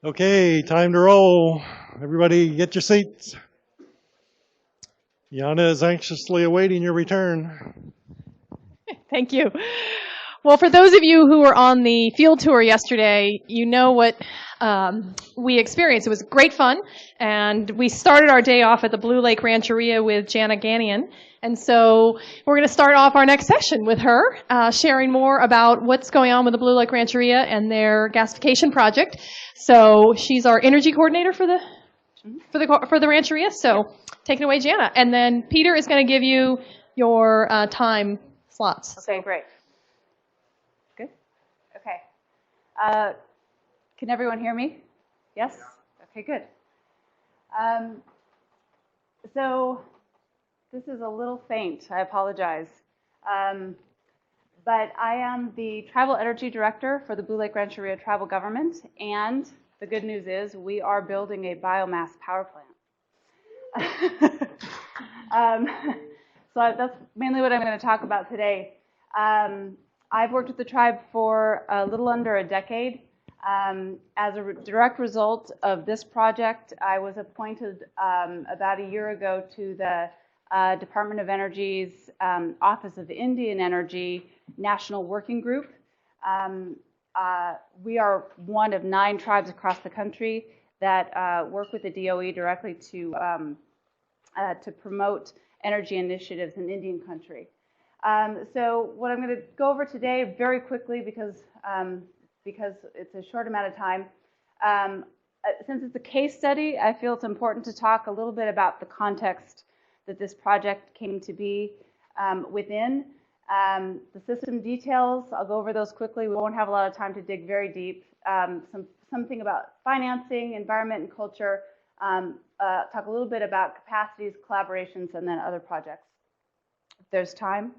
Okay, time to roll. Everybody get your seats. Yana is anxiously awaiting your return. Thank you. Well, for those of you who were on the field tour yesterday, you know what we experienced. It was great fun, and we started our day off at the Blue Lake Rancheria with Jana Ganian. And so we're going to start off our next session with her, sharing more about what's going on with the Blue Lake Rancheria and their gasification project. So she's our energy coordinator for the Rancheria. So take it away, Jana. And then Peter is going to give you your time slots. Okay, great. Good? Okay. Can everyone hear me? Yes? Okay, good. So this is a little faint. I apologize. But I am the Tribal Energy Director for the Blue Lake Rancheria Tribal Government, and the good news is we are building a biomass power plant. So that's mainly what I'm going to talk about today. I've worked with the tribe for a little under a decade. As a direct result of this project, I was appointed about a year ago to the Department of Energy's Office of Indian Energy National Working Group. We are one of 9 tribes across the country that work with the DOE directly to promote energy initiatives in Indian country. So what I'm going to go over today very quickly because it's a short amount of time. Since it's a case study, I feel it's important to talk a little bit about the context that this project came to be within. The system details, I'll go over those quickly. We won't have a lot of time to dig very deep. Something about financing, environment, and culture. Talk a little bit about capacities, collaborations, and then other projects. If there's time.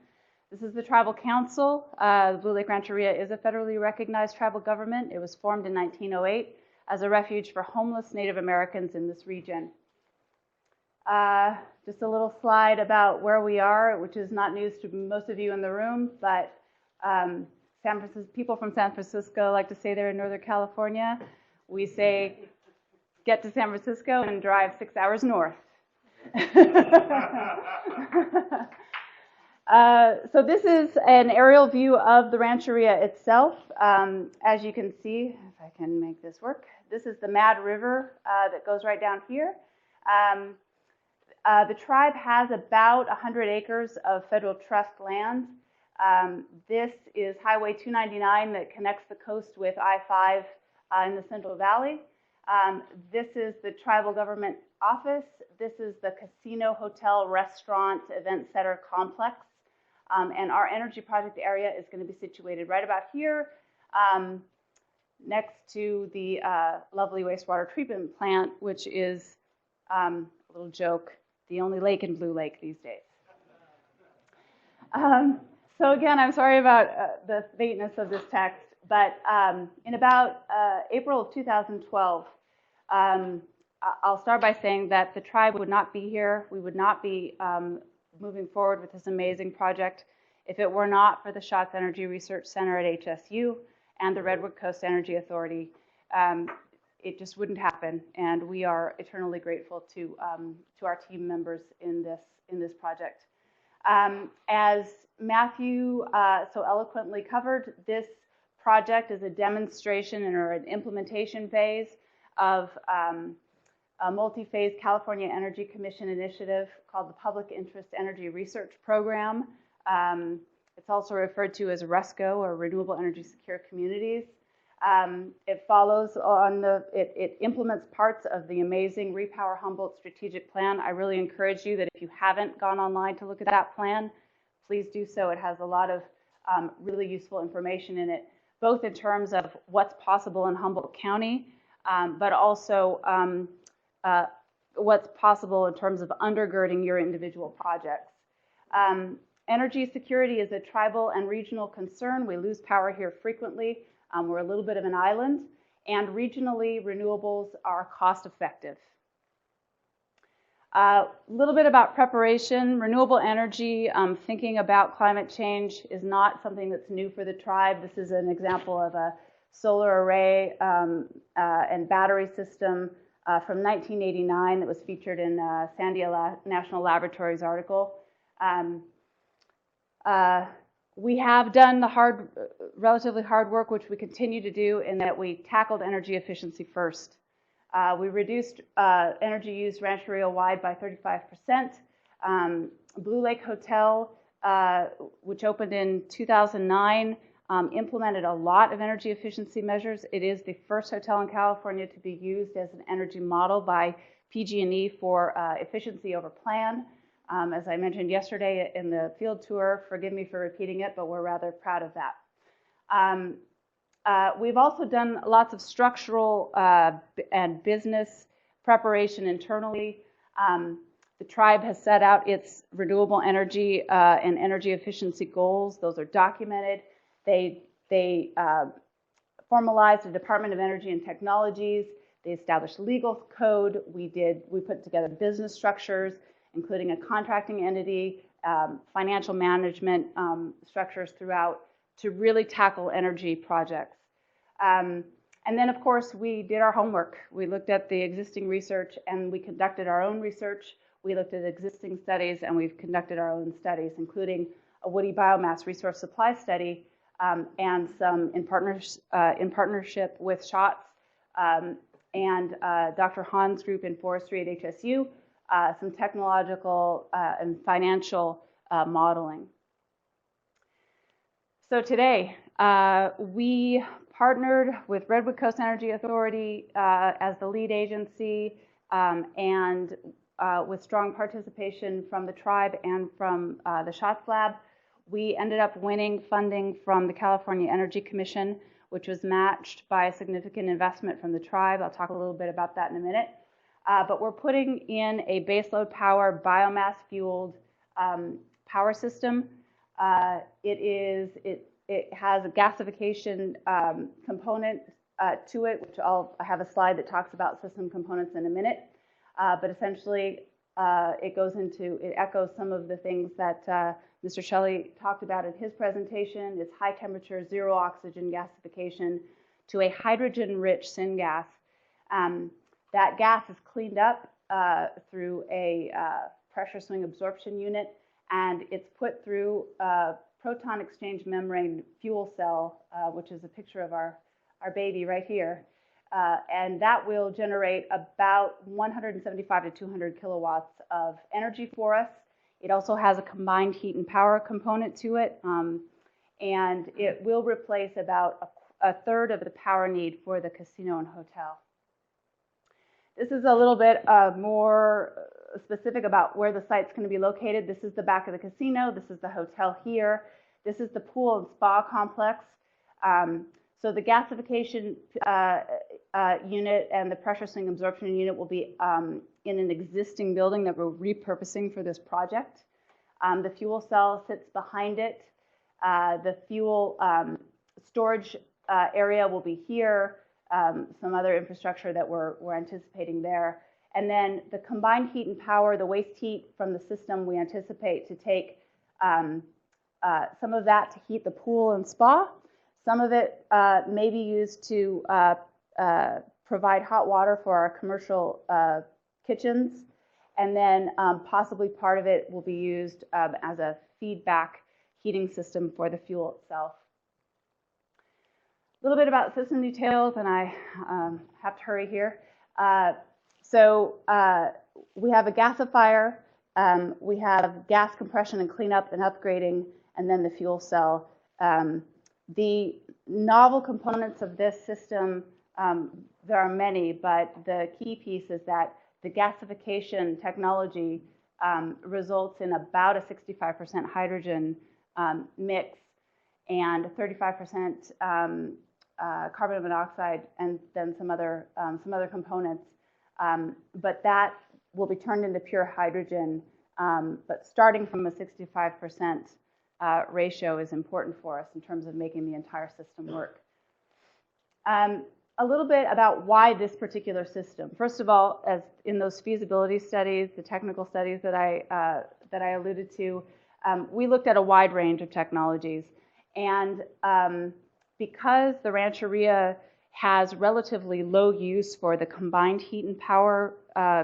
This is the Tribal Council. The Blue Lake Rancheria is a federally recognized tribal government. It was formed in 1908 as a refuge for homeless Native Americans in this region. Just a little slide about where we are, which is not news to most of you in the room, but people from San Francisco like to say they're in Northern California. We say, get to San Francisco and drive 6 hours north. So this is an aerial view of the Rancheria itself. As you can see, if I can make this work, this is the Mad River that goes right down here. The tribe has about 100 acres of federal trust land. This is Highway 299 that connects the coast with I-5 in the Central Valley. This is the tribal government office. This is the casino, hotel, restaurant, event center complex. And our energy project area is going to be situated right about here next to the lovely wastewater treatment plant, which is, a little joke, the only lake in Blue Lake these days. So again, I'm sorry about the faintness of this text, but in about April of 2012, I'll start by saying that the tribe would not be here. We would not be moving forward with this amazing project if it were not for the Schatz Energy Research Center at HSU and the Redwood Coast Energy Authority. It just wouldn't happen, and we are eternally grateful to our team members in this project. As Matthew so eloquently covered, this project is a demonstration or an implementation phase of a multi-phase California Energy Commission initiative called the Public Interest Energy Research Program. It's also referred to as RESCO, or Renewable Energy Secure Communities. It follows on it implements parts of the amazing Repower Humboldt strategic plan. I really encourage you that if you haven't gone online to look at that plan, please do so. It has a lot of really useful information in it, both in terms of what's possible in Humboldt County, but also what's possible in terms of undergirding your individual projects. Energy security is a tribal and regional concern. We lose power here frequently. We're a little bit of an island, and regionally, renewables are cost effective. A little bit about preparation. Renewable energy, thinking about climate change is not something that's new for the tribe. This is an example of a solar array and battery system from 1989 that was featured in Sandia National Laboratories article. We have done the relatively hard work, which we continue to do, in that we tackled energy efficiency first. We reduced energy use Rancheria-wide by 35%. Blue Lake Hotel, which opened in 2009, implemented a lot of energy efficiency measures. It is the first hotel in California to be used as an energy model by PG&E for efficiency over plan. As I mentioned yesterday in the field tour, forgive me for repeating it, but we're rather proud of that. We've also done lots of structural and business preparation internally. The tribe has set out its renewable energy and energy efficiency goals. Those are documented. They formalized the Department of Energy and Technologies. They established legal code. We put together business structures, including a contracting entity, financial management structures throughout, to really tackle energy projects. And then, of course, we did our homework. We looked at the existing research, and we conducted our own research. We looked at existing studies, and we've conducted our own studies, including a woody biomass resource supply study, and some in partnership with SHOTS and Dr. Hahn's group in forestry at HSU, some technological and financial modeling. So today, we partnered with Redwood Coast Energy Authority as the lead agency, and with strong participation from the tribe and from the SHOTS Lab. We ended up winning funding from the California Energy Commission, which was matched by a significant investment from the tribe. I'll talk a little bit about that in a minute. But we're putting in a baseload power, biomass-fueled power system. It has a gasification component to it, which I have a slide that talks about system components in a minute. But essentially, it echoes some of the things that Mr. Shelley talked about in his presentation. It's high temperature, zero oxygen gasification to a hydrogen-rich syngas. That gas is cleaned up through a pressure swing absorption unit, and it's put through a proton exchange membrane fuel cell, which is a picture of our baby right here. And that will generate about 175 to 200 kilowatts of energy for us. It also has a combined heat and power component to it, and it will replace about a third of the power need for the casino and hotel. This is a little bit more specific about where the site's going to be located. This is the back of the casino. This is the hotel here. This is the pool and spa complex. So the gasification unit and the pressure swing absorption unit will be in an existing building that we're repurposing for this project. The fuel cell sits behind it. The fuel storage area will be here. Some other infrastructure that we're anticipating there. And then the combined heat and power, the waste heat from the system, we anticipate to take some of that to heat the pool and spa. Some of it may be used to provide hot water for our commercial kitchens. And then possibly part of it will be used as a feedback heating system for the fuel itself. A little bit about system details, and I have to hurry here. So we have a gasifier, we have gas compression and cleanup and upgrading, and then the fuel cell. The novel components of this system, there are many, but the key piece is that the gasification technology results in about a 65% hydrogen mix and 35% carbon monoxide, and then some other components. But that will be turned into pure hydrogen. But starting from a 65% ratio is important for us in terms of making the entire system work. A little bit about why this particular system. First of all, as in those feasibility studies, the technical studies that I alluded to, we looked at a wide range of technologies, and because the Rancheria has relatively low use for the combined heat and power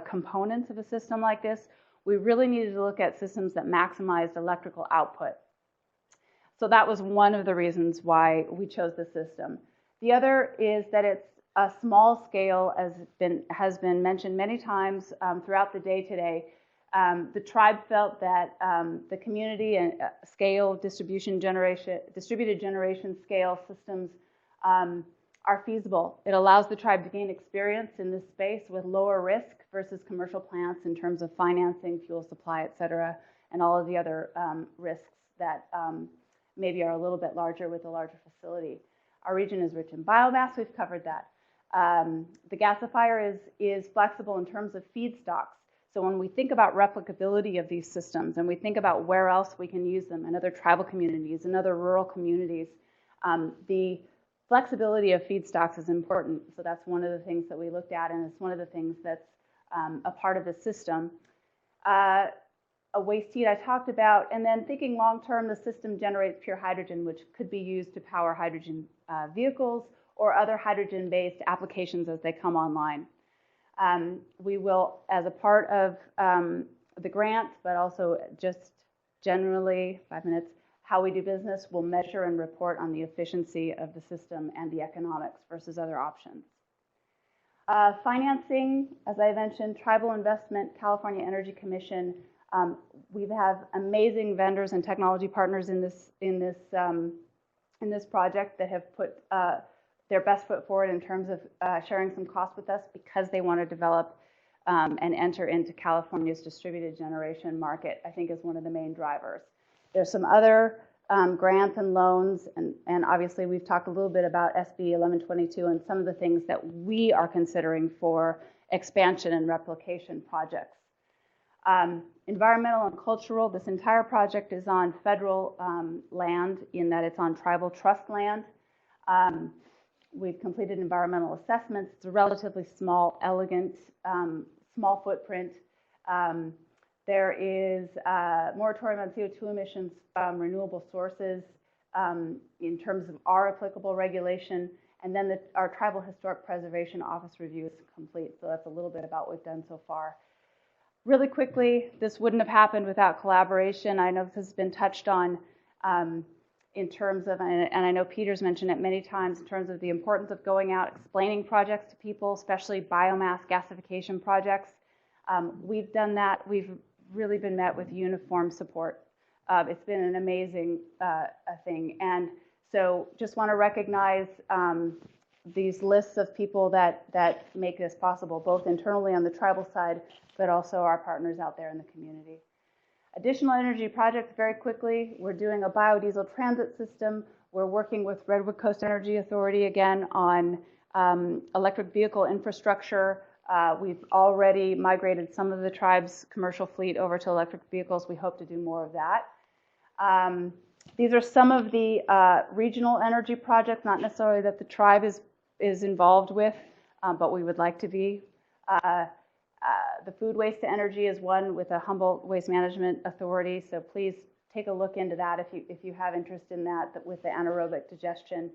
components of a system like this, we really needed to look at systems that maximized electrical output. So that was one of the reasons why we chose the system. The other is that it's a small scale, as has been mentioned many times throughout the day today. The tribe felt that the community and scale distributed generation scale systems are feasible. It allows the tribe to gain experience in this space with lower risk versus commercial plants in terms of financing, fuel supply, et cetera, and all of the other risks that maybe are a little bit larger with a larger facility. Our region is rich in biomass, we've covered that. The gasifier is flexible in terms of feedstocks. So when we think about replicability of these systems and we think about where else we can use them in other tribal communities and other rural communities, the flexibility of feedstocks is important. So that's one of the things that we looked at, and it's one of the things that's a part of the system. A waste heat I talked about, and then thinking long-term, the system generates pure hydrogen, which could be used to power hydrogen vehicles or other hydrogen-based applications as they come online. We will, as a part of the grant, but also just generally, 5 minutes, how we do business, we'll measure and report on the efficiency of the system and the economics versus other options. Financing, as I mentioned, Tribal Investment, California Energy Commission. We have amazing vendors and technology partners in this project that have put their best foot forward in terms of sharing some costs with us because they want to develop and enter into California's distributed generation market, I think is one of the main drivers. There's some other grants and loans, and obviously we've talked a little bit about SB 1122 and some of the things that we are considering for expansion and replication projects. Environmental and cultural, this entire project is on federal land in that it's on tribal trust land. We've completed environmental assessments. It's a relatively small, elegant, small footprint. There is a moratorium on CO2 emissions from renewable sources in terms of our applicable regulation. And then our Tribal Historic Preservation Office review is complete. So that's a little bit about what we've done so far. Really quickly, this wouldn't have happened without collaboration. I know this has been touched on in terms of, and I know Peter's mentioned it many times, in terms of the importance of going out, explaining projects to people, especially biomass gasification projects. We've done that. We've really been met with uniform support. It's been an amazing thing. And so just want to recognize these lists of people that make this possible, both internally on the tribal side, but also our partners out there in the community. Additional energy projects, very quickly, we're doing a biodiesel transit system. We're working with Redwood Coast Energy Authority again on electric vehicle infrastructure. We've already migrated some of the tribe's commercial fleet over to electric vehicles. We hope to do more of that. These are some of the regional energy projects, not necessarily that the tribe is involved with, but we would like to be. The food waste to energy is one with a Humboldt Waste Management Authority, so please take a look into that if you have interest in that with the anaerobic digestion.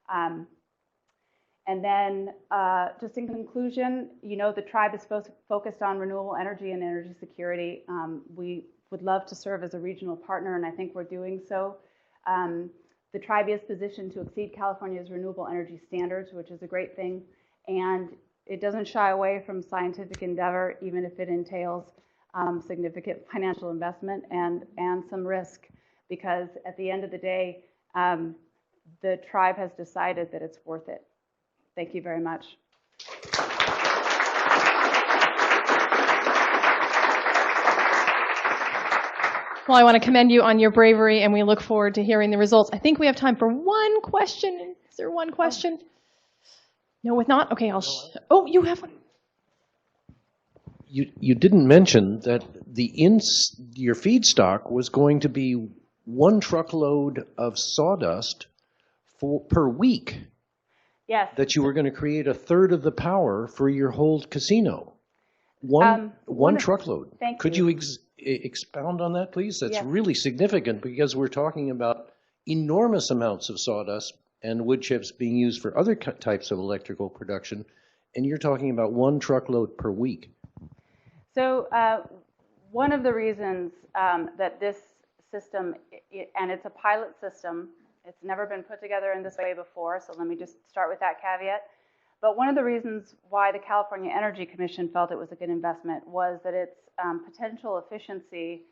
And then just in conclusion, you know, the tribe is focused on renewable energy and energy security. We would love to serve as a regional partner, and I think we're doing so. The tribe is positioned to exceed California's renewable energy standards, which is a great thing, and it doesn't shy away from scientific endeavor, even if it entails significant financial investment and some risk, because at the end of the day, the tribe has decided that it's worth it. Thank you very much. Well, I want to commend you on your bravery, and we look forward to hearing the results. I think we have time for one question. Is there one question? No, if not, okay, oh, you have one. You didn't mention that your feedstock was going to be 1 truckload of sawdust per week. Yes. That you were going to create 1/3 of the power for your whole casino. One truckload. Thank you. Could you expound on that, please? That's really significant because we're talking about enormous amounts of sawdust and wood chips being used for other types of electrical production, and you're talking about 1 truckload per week. So one of the reasons that this system, and it's a pilot system, it's never been put together in this way before, so let me just start with that caveat. But one of the reasons why the California Energy Commission felt it was a good investment was that its potential efficiency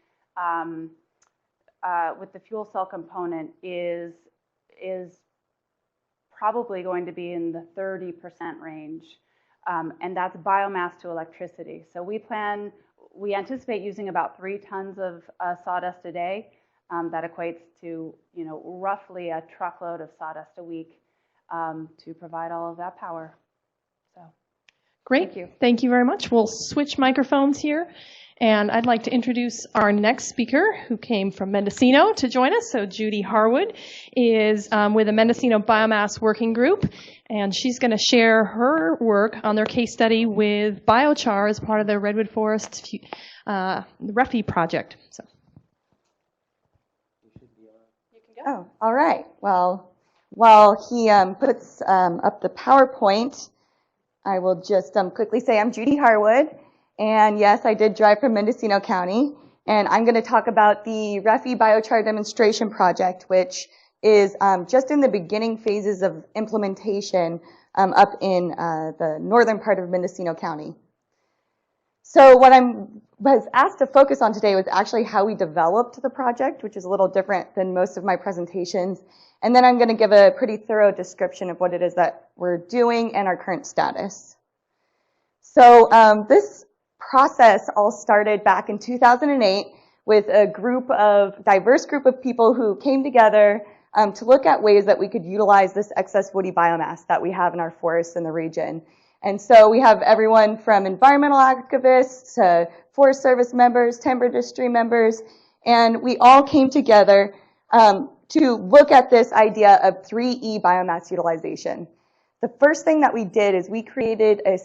with the fuel cell component is probably going to be in the 30% range, and that's biomass to electricity. So we anticipate using about 3 tons of sawdust a day. That equates to, roughly a truckload of sawdust a week to provide all of that power. So, Great. thank you. Thank you very much. We'll switch microphones here. And I'd like to introduce our next speaker who came from Mendocino to join us. So Judy Harwood is with the Mendocino Biomass Working Group, and she's going to share her work on their case study with Biochar as part of the Redwood Forest REFI project. So. Oh, all right. Well, while he puts up the PowerPoint, I will just quickly say I'm Judy Harwood. And yes, I did drive from Mendocino County. And I'm going to talk about the REFI Biochar demonstration project, which is just in the beginning phases of implementation up in the northern part of Mendocino County. So what I was asked to focus on today was actually how we developed the project, which is a little different than most of my presentations. And then I'm going to give a pretty thorough description of what it is that we're doing and our current status. So this process all started back in 2008 with a diverse group of people who came together to look at ways that we could utilize this excess woody biomass that we have in our forests in the region. And so we have everyone from environmental activists to Forest Service members, timber industry members, and we all came together to look at this idea of 3E biomass utilization. The first thing that we did is we created a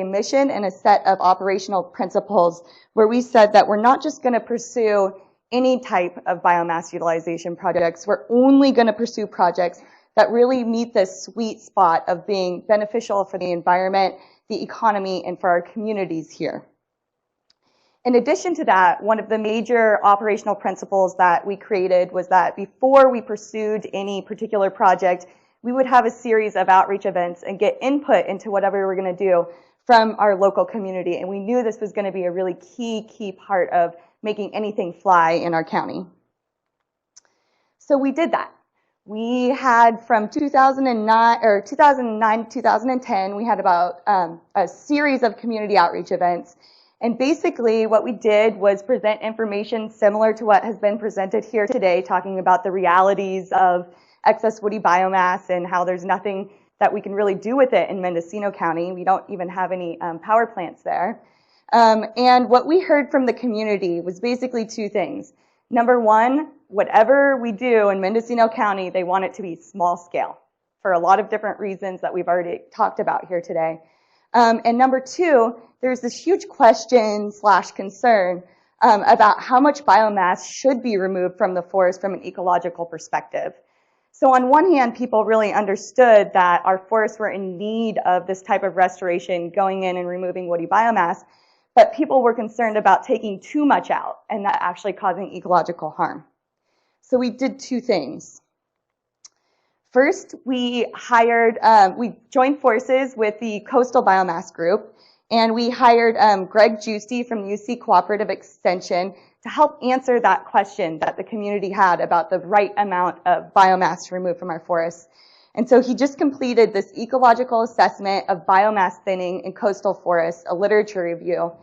mission and a set of operational principles where we said that we're not just going to pursue any type of biomass utilization projects. We're only going to pursue projects that really meet this sweet spot of being beneficial for the environment, the economy, and for our communities here. In addition to that, one of the major operational principles that we created was that before we pursued any particular project, we would have a series of outreach events and get input into whatever we were going to do from our local community. And we knew this was going to be a really key part of making anything fly in our county. So we did that. We had from 2009 to 2010, we had about a series of community outreach events. And basically what we did was present information similar to what has been presented here today, talking about the realities of excess woody biomass and how there's nothing that we can really do with it in Mendocino County. We don't even have any power plants there. And what we heard from the community was basically 2 things. Number one, whatever we do in Mendocino County, they want it to be small scale for a lot of different reasons that we've already talked about here today. And number 2, there's this huge question/concern about how much biomass should be removed from the forest from an ecological perspective. So on one hand, people really understood that our forests were in need of this type of restoration, going in and removing woody biomass, but people were concerned about taking too much out and that actually causing ecological harm. So we did 2 things. First, we joined forces with the Coastal Biomass Group, and we hired Greg Giusti from UC Cooperative Extension to help answer that question that the community had about the right amount of biomass to remove from our forests. And so he just completed this ecological assessment of biomass thinning in coastal forests, a literature review.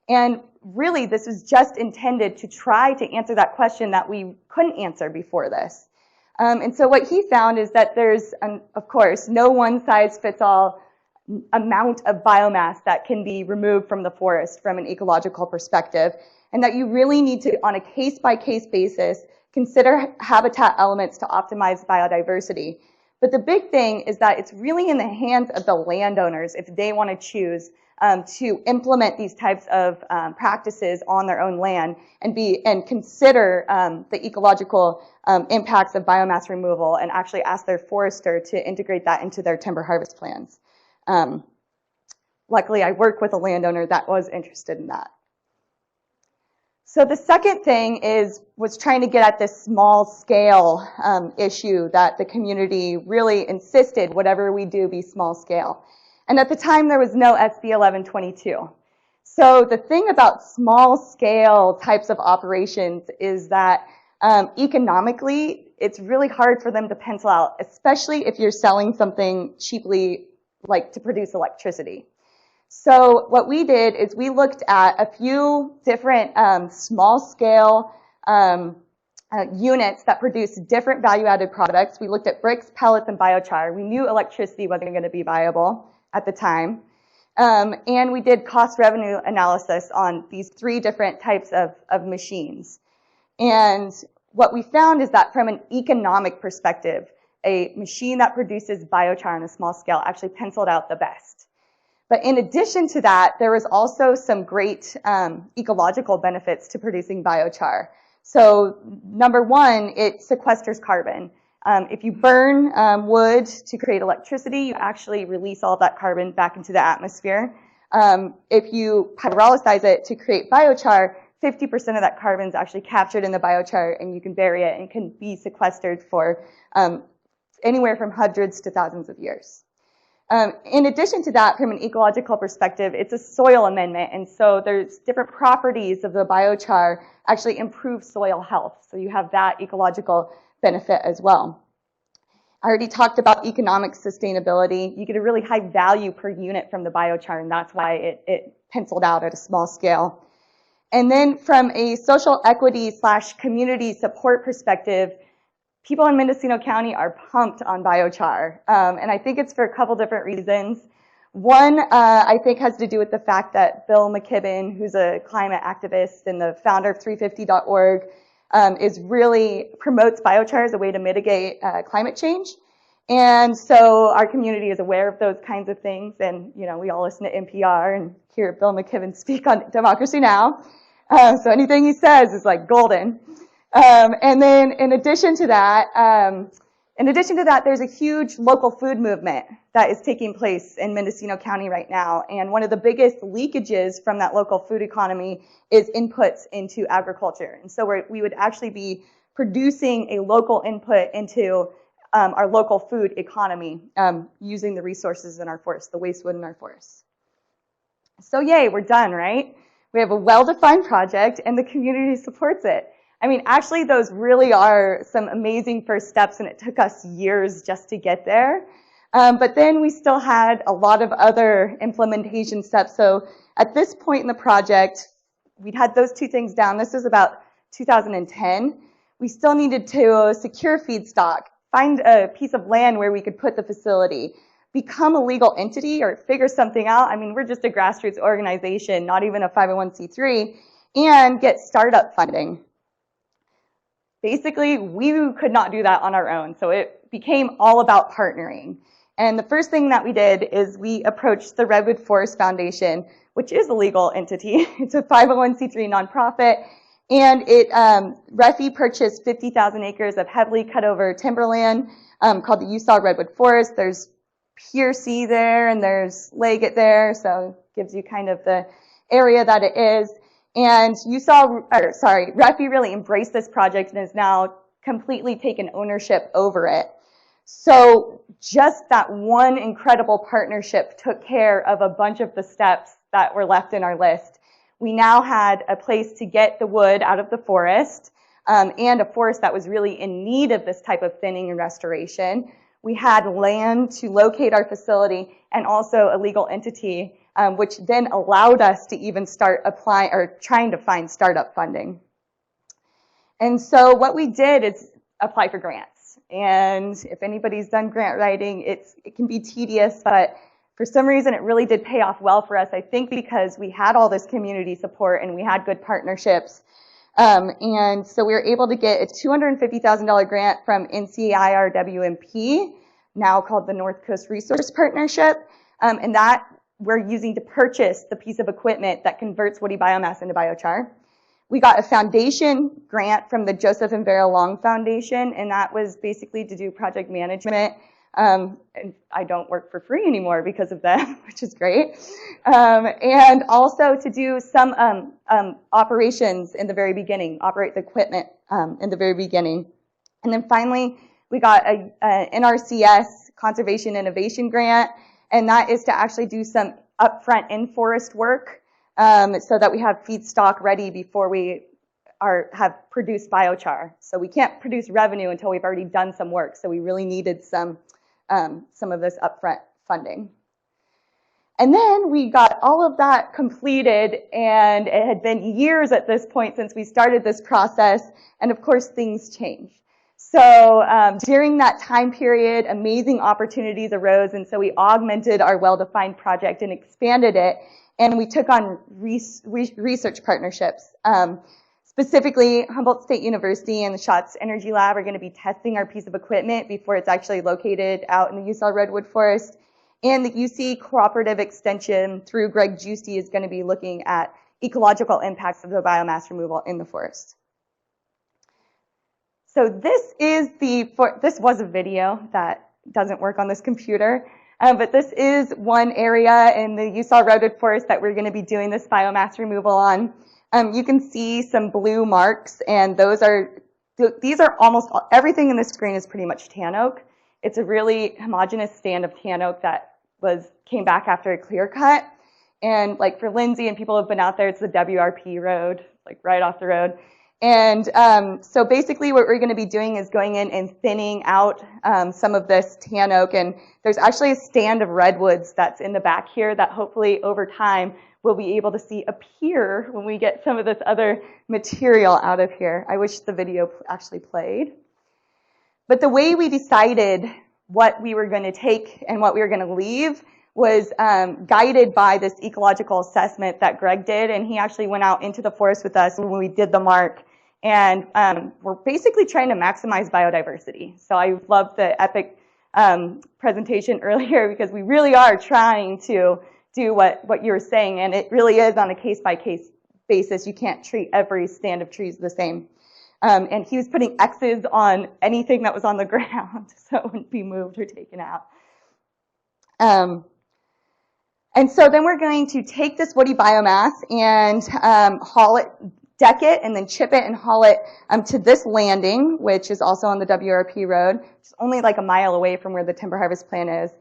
And really, this was just intended to try to answer that question that we couldn't answer before this. And so what he found is that there's, of course, no one-size-fits-all amount of biomass that can be removed from the forest from an ecological perspective, and that you really need to, on a case-by-case basis, consider habitat elements to optimize biodiversity. But the big thing is that it's really in the hands of the landowners if they want to choose to implement these types of practices on their own land and consider the ecological impacts of biomass removal and actually ask their forester to integrate that into their timber harvest plans. Luckily, I work with a landowner that was interested in that. So the second thing was trying to get at this small scale issue that the community really insisted whatever we do be small scale. And at the time, there was no SB 1122. So the thing about small scale types of operations is that economically, it's really hard for them to pencil out, especially if you're selling something cheaply, like to produce electricity. So what we did is we looked at a few different small scale units that produce different value-added products. We looked at bricks, pellets, and biochar. We knew electricity wasn't going to be viable at the time. And we did cost-revenue analysis on these 3 different types of machines. And what we found is that from an economic perspective, a machine that produces biochar on a small scale actually penciled out the best. But in addition to that, there was also some great ecological benefits to producing biochar. So number 1, it sequesters carbon. If you burn wood to create electricity, you actually release all of that carbon back into the atmosphere. If you pyrolyze it to create biochar, 50% of that carbon is actually captured in the biochar, and you can bury it, and it can be sequestered for anywhere from hundreds to thousands of years. In addition to that, from an ecological perspective, it's a soil amendment, and so there's different properties of the biochar actually improve soil health. So you have that ecological benefit as well. I already talked about economic sustainability. You get a really high value per unit from the biochar, and that's why it penciled out at a small scale. And then from a social equity / community support perspective, people in Mendocino County are pumped on biochar, and I think it's for a couple different reasons. One, I think, has to do with the fact that Bill McKibben, who's a climate activist and the founder of 350.org, promotes biochar as a way to mitigate climate change. And so our community is aware of those kinds of things, and we all listen to NPR and hear Bill McKibben speak on Democracy Now! So anything he says is like golden. And then in addition to that, there's a huge local food movement that is taking place in Mendocino County right now. And one of the biggest leakages from that local food economy is inputs into agriculture. And so we would actually be producing a local input into our local food economy using the resources in our forests, the waste wood in our forests. So yay, we're done, right? We have a well-defined project, and the community supports it. I mean, actually, those really are some amazing first steps, and it took us years just to get there. But then we still had a lot of other implementation steps. So at this point in the project, we'd had those 2 things down. This is about 2010. We still needed to secure feedstock, find a piece of land where we could put the facility, become a legal entity or figure something out. I mean, we're just a grassroots organization, not even a 501c3, and get startup funding. Basically, we could not do that on our own, so it became all about partnering. And the first thing that we did is we approached the Redwood Forest Foundation, which is a legal entity. It's a 501c3 nonprofit, and REFI purchased 50,000 acres of heavily cut over timberland called the Utah Redwood Forest. There's Piercy there, and there's Leggett there, so it gives you kind of the area that it is. And REFI really embraced this project and has now completely taken ownership over it. So just that one incredible partnership took care of a bunch of the steps that were left in our list. We now had a place to get the wood out of the forest, and a forest that was really in need of this type of thinning and restoration. We had land to locate our facility, and also a legal entity, which then allowed us to even start applying or trying to find startup funding. And so what we did is apply for grants. And if anybody's done grant writing, it can be tedious, but for some reason it really did pay off well for us, I think because we had all this community support and we had good partnerships. And so we were able to get a $250,000 grant from NCIRWMP, now called the North Coast Resource Partnership, and that we're using to purchase the piece of equipment that converts woody biomass into biochar. We got a foundation grant from the Joseph and Vera Long Foundation, and that was basically to do project management. And I don't work for free anymore because of that, which is great. And also to do some operations in the very beginning, operate the equipment in the very beginning. And then finally, we got a NRCS Conservation Innovation Grant, and that is to actually do some upfront in-forest work so that we have feedstock ready before we have produced biochar. So we can't produce revenue until we've already done some work, so we really needed some of this upfront funding. And then we got all of that completed, and it had been years at this point since we started this process, and of course things changed. So during that time period, amazing opportunities arose, and so we augmented our well-defined project and expanded it, and we took on research partnerships. Specifically, Humboldt State University and the Schatz Energy Lab are going to be testing our piece of equipment before it's actually located out in the USAL Redwood Forest. And the UC Cooperative Extension through Greg Juicy is going to be looking at ecological impacts of the biomass removal in the forest. So this was a video that doesn't work on this computer, but this is one area in the USAL Redwood Forest that we're going to be doing this biomass removal on. You can see some blue marks, and these are almost everything in this screen is pretty much tan oak. It's a really homogeneous stand of tan oak that came back after a clear cut. And like for Lindsay and people who have been out there, it's the WRP road, like right off the road. And so basically what we're going to be doing is going in and thinning out some of this tan oak. And there's actually a stand of redwoods that's in the back here that hopefully over time we'll be able to see appear when we get some of this other material out of here. I wish the video actually played. But the way we decided what we were going to take and what we were going to leave was guided by this ecological assessment that Greg did, and he actually went out into the forest with us when we did the mark. And we're basically trying to maximize biodiversity. So I loved the epic presentation earlier because we really are trying to do what you were saying, and it really is on a case-by-case basis. You can't treat every stand of trees the same. And he was putting X's on anything that was on the ground so it wouldn't be moved or taken out. And so then we're going to take this woody biomass and haul it, deck it, and then chip it and haul it to this landing, which is also on the WRP road. It's only like a mile away from where the timber harvest plant is.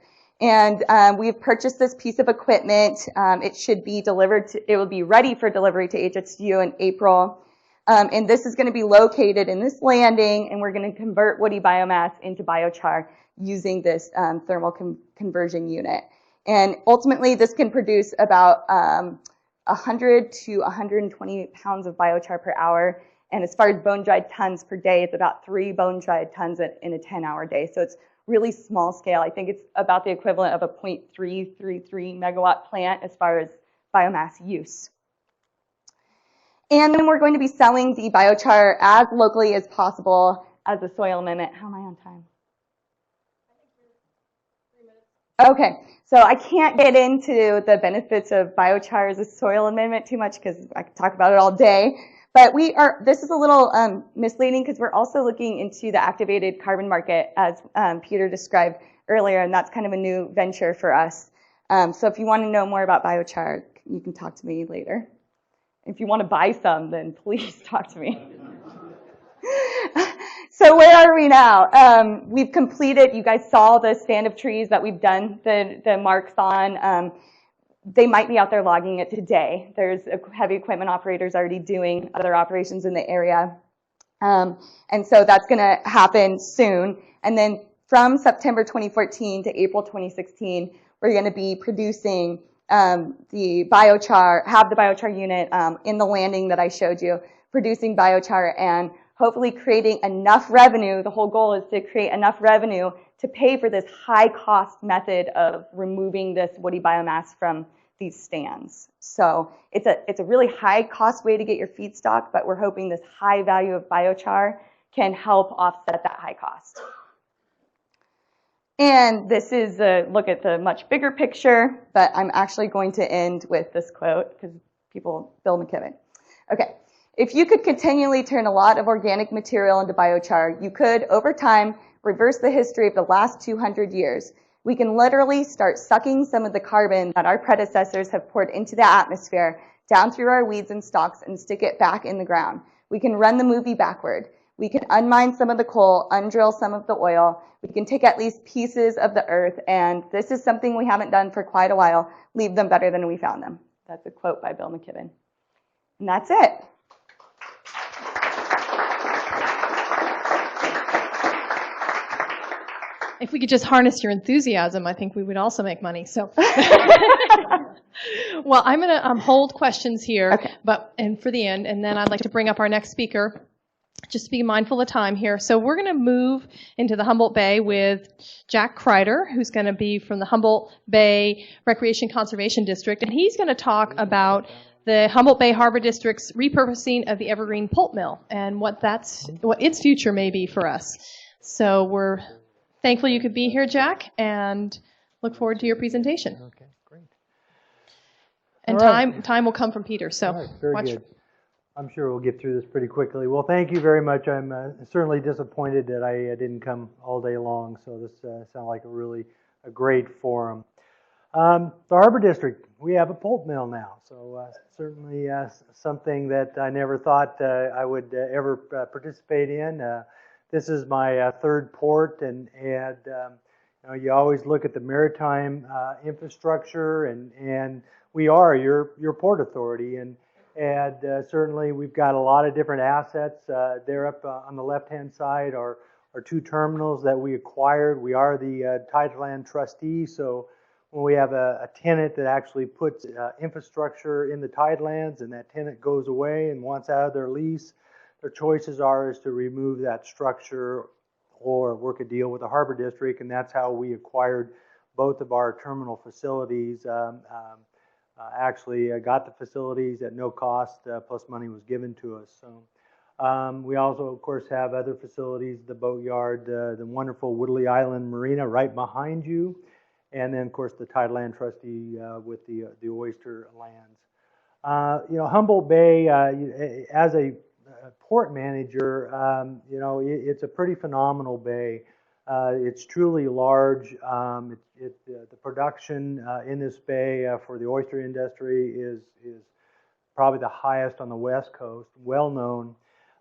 And we've purchased this piece of equipment. It should be delivered it will be ready for delivery to HSU in April. And this is going to be located in this landing, and we're going to convert woody biomass into biochar using this thermal conversion unit. And ultimately, this can produce about 100 to 120 pounds of biochar per hour. And as far as bone-dried tons per day, it's about 3 bone-dried tons in a 10-hour day. So it's really small scale. I think it's about the equivalent of a 0.333 megawatt plant as far as biomass use. And then we're going to be selling the biochar as locally as possible as a soil amendment. How am I on time? Okay, so I can't get into the benefits of biochar as a soil amendment too much because I could talk about it all day. But this is a little misleading because we're also looking into the activated carbon market as Peter described earlier, and that's kind of a new venture for us. So if you want to know more about biochar, you can talk to me later. If you want to buy some, then please talk to me. So where are we now? We've completed, you guys saw the stand of trees that we've done the marks on. They might be out there logging it today. There's heavy equipment operators already doing other operations in the area. And so that's going to happen soon. And then from September 2014 to April 2016, we're going to be producing the biochar unit in the landing that I showed you, producing biochar and hopefully creating enough revenue. The whole goal is to create enough revenue to pay for this high-cost method of removing this woody biomass from these stands. So it's a really high-cost way to get your feedstock, but we're hoping this high value of biochar can help offset that high cost. And this is a look at the much bigger picture, but I'm actually going to end with this quote because Bill McKibben. Okay, if you could continually turn a lot of organic material into biochar, you could, over time, reverse the history of the last 200 years. We can literally start sucking some of the carbon that our predecessors have poured into the atmosphere down through our weeds and stalks and stick it back in the ground. We can run the movie backward. We can unmine some of the coal, undrill some of the oil. We can take at least pieces of the earth, and this is something we haven't done for quite a while, leave them better than we found them. That's a quote by Bill McKibben. And that's it. If we could just harness your enthusiasm, I think we would also make money. So, well, I'm going to hold questions here, and for the end, and then I'd like to bring up our next speaker. Just be mindful of time here. So we're going to move into the Humboldt Bay with Jack Crider, who's going to be from the Humboldt Bay Recreation Conservation District, and he's going to talk about the Humboldt Bay Harbor District's repurposing of the Evergreen Pulp Mill and what its future may be for us. So we're thankful you could be here, Jack, and look forward to your presentation. Okay, great. And time will come from Peter. So all right, very good. I'm sure we'll get through this pretty quickly. Well, thank you very much. I'm certainly disappointed that I didn't come all day long, so this sounds like a great forum. The Harbor District, we have a pulp mill now, so certainly something that I never thought I would ever participate in. This is my third port, and you always look at the maritime infrastructure, and we are your port authority, and certainly we've got a lot of different assets. There up on the left-hand side are two terminals that we acquired. We are the title land trustee, so when we have a tenant that actually puts infrastructure in the tidelands and that tenant goes away and wants out of their lease, their choices is to remove that structure or work a deal with the Harbor District, and that's how we acquired both of our terminal facilities. Actually got the facilities at no cost, plus money was given to us. So we also, of course, have other facilities, the boatyard, the wonderful Woodley Island Marina right behind you, and then, of course, the title land trustee with the oyster lands. Humboldt Bay, as a port manager, it's a pretty phenomenal bay. It's truly large. The production in this bay for the oyster industry is probably the highest on the West Coast, well known.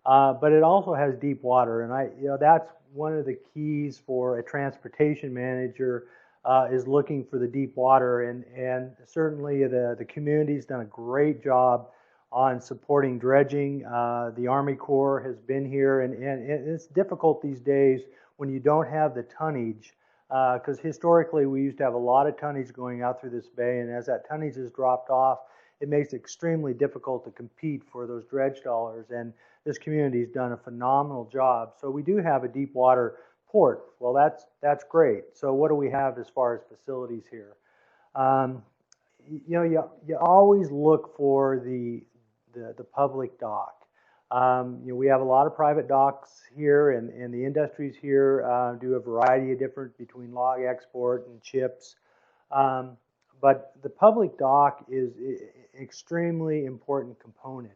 But it also has deep water, and that's one of the keys for a transportation manager is looking for the deep water, and certainly the community's done a great job on supporting dredging. The Army Corps has been here, and it's difficult these days when you don't have the tonnage, because historically we used to have a lot of tonnage going out through this bay, and as that tonnage has dropped off, it makes it extremely difficult to compete for those dredge dollars, and this community's done a phenomenal job. So we do have a deep water port. Well, that's great. So what do we have as far as facilities here? You always look for the public dock. We have a lot of private docks here, and the industries here do a variety of different between log export and chips. But the public dock is an extremely important component.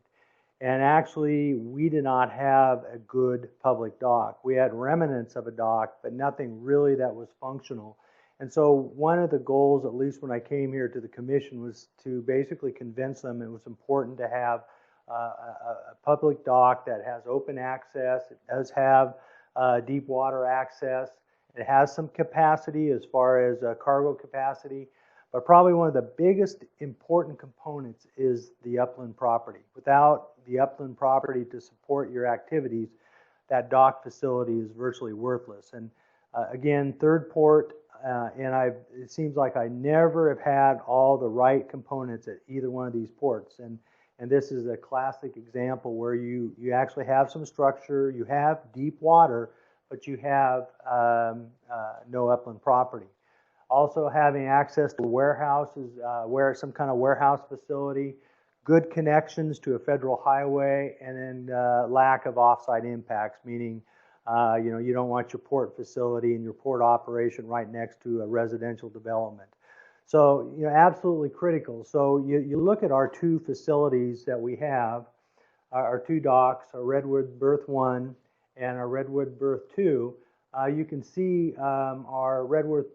And actually, we did not have a good public dock. We had remnants of a dock, but nothing really that was functional. And so one of the goals, at least when I came here to the commission, was to basically convince them it was important to have a public dock that has open access. It does have deep water access. It has some capacity as far as cargo capacity. But probably one of the biggest important components is the upland property. Without the upland property to support your activities, that dock facility is virtually worthless. And again, third port, and it seems like I never have had all the right components at either one of these ports. And this is a classic example where you actually have some structure, you have deep water, but you have no upland property. Also having access to warehouses, some kind of warehouse facility, good connections to a federal highway, and then lack of offsite impacts, meaning You don't want your port facility and your port operation right next to a residential development. So, absolutely critical. So you look at our two facilities that we have, our two docks, our Redwood Berth 1 and our Redwood Berth 2. You can see our Redwood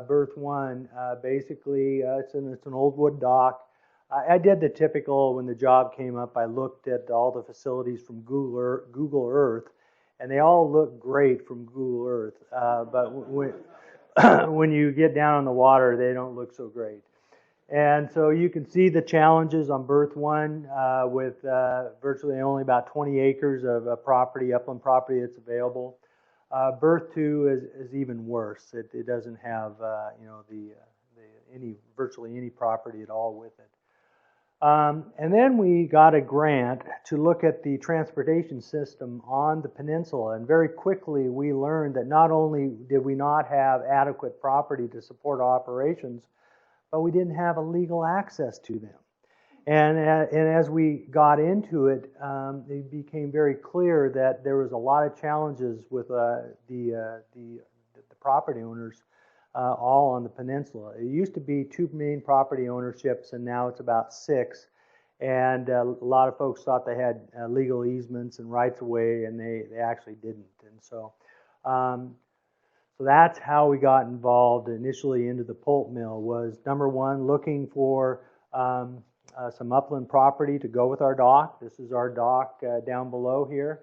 Berth 1, basically, it's an old wood dock. I did the typical, when the job came up, I looked at all the facilities from Google Earth, and they all look great from Google Earth. But when you get down on the water, they don't look so great. And so you can see the challenges on Berth 1 with virtually only about 20 acres of property, upland property that's available. Berth 2 is even worse. It doesn't have virtually any property at all with it. And then we got a grant to look at the transportation system on the peninsula, and very quickly we learned that not only did we not have adequate property to support operations, but we didn't have a legal access to them. And as we got into it, it became very clear that there was a lot of challenges with the property owners all on the peninsula. It used to be 2 main property ownerships, and now it's about 6. And a lot of folks thought they had legal easements and rights of way, and they actually didn't. And so that's how we got involved initially into the pulp mill. Was number one, looking for some upland property to go with our dock. This is our dock down below here.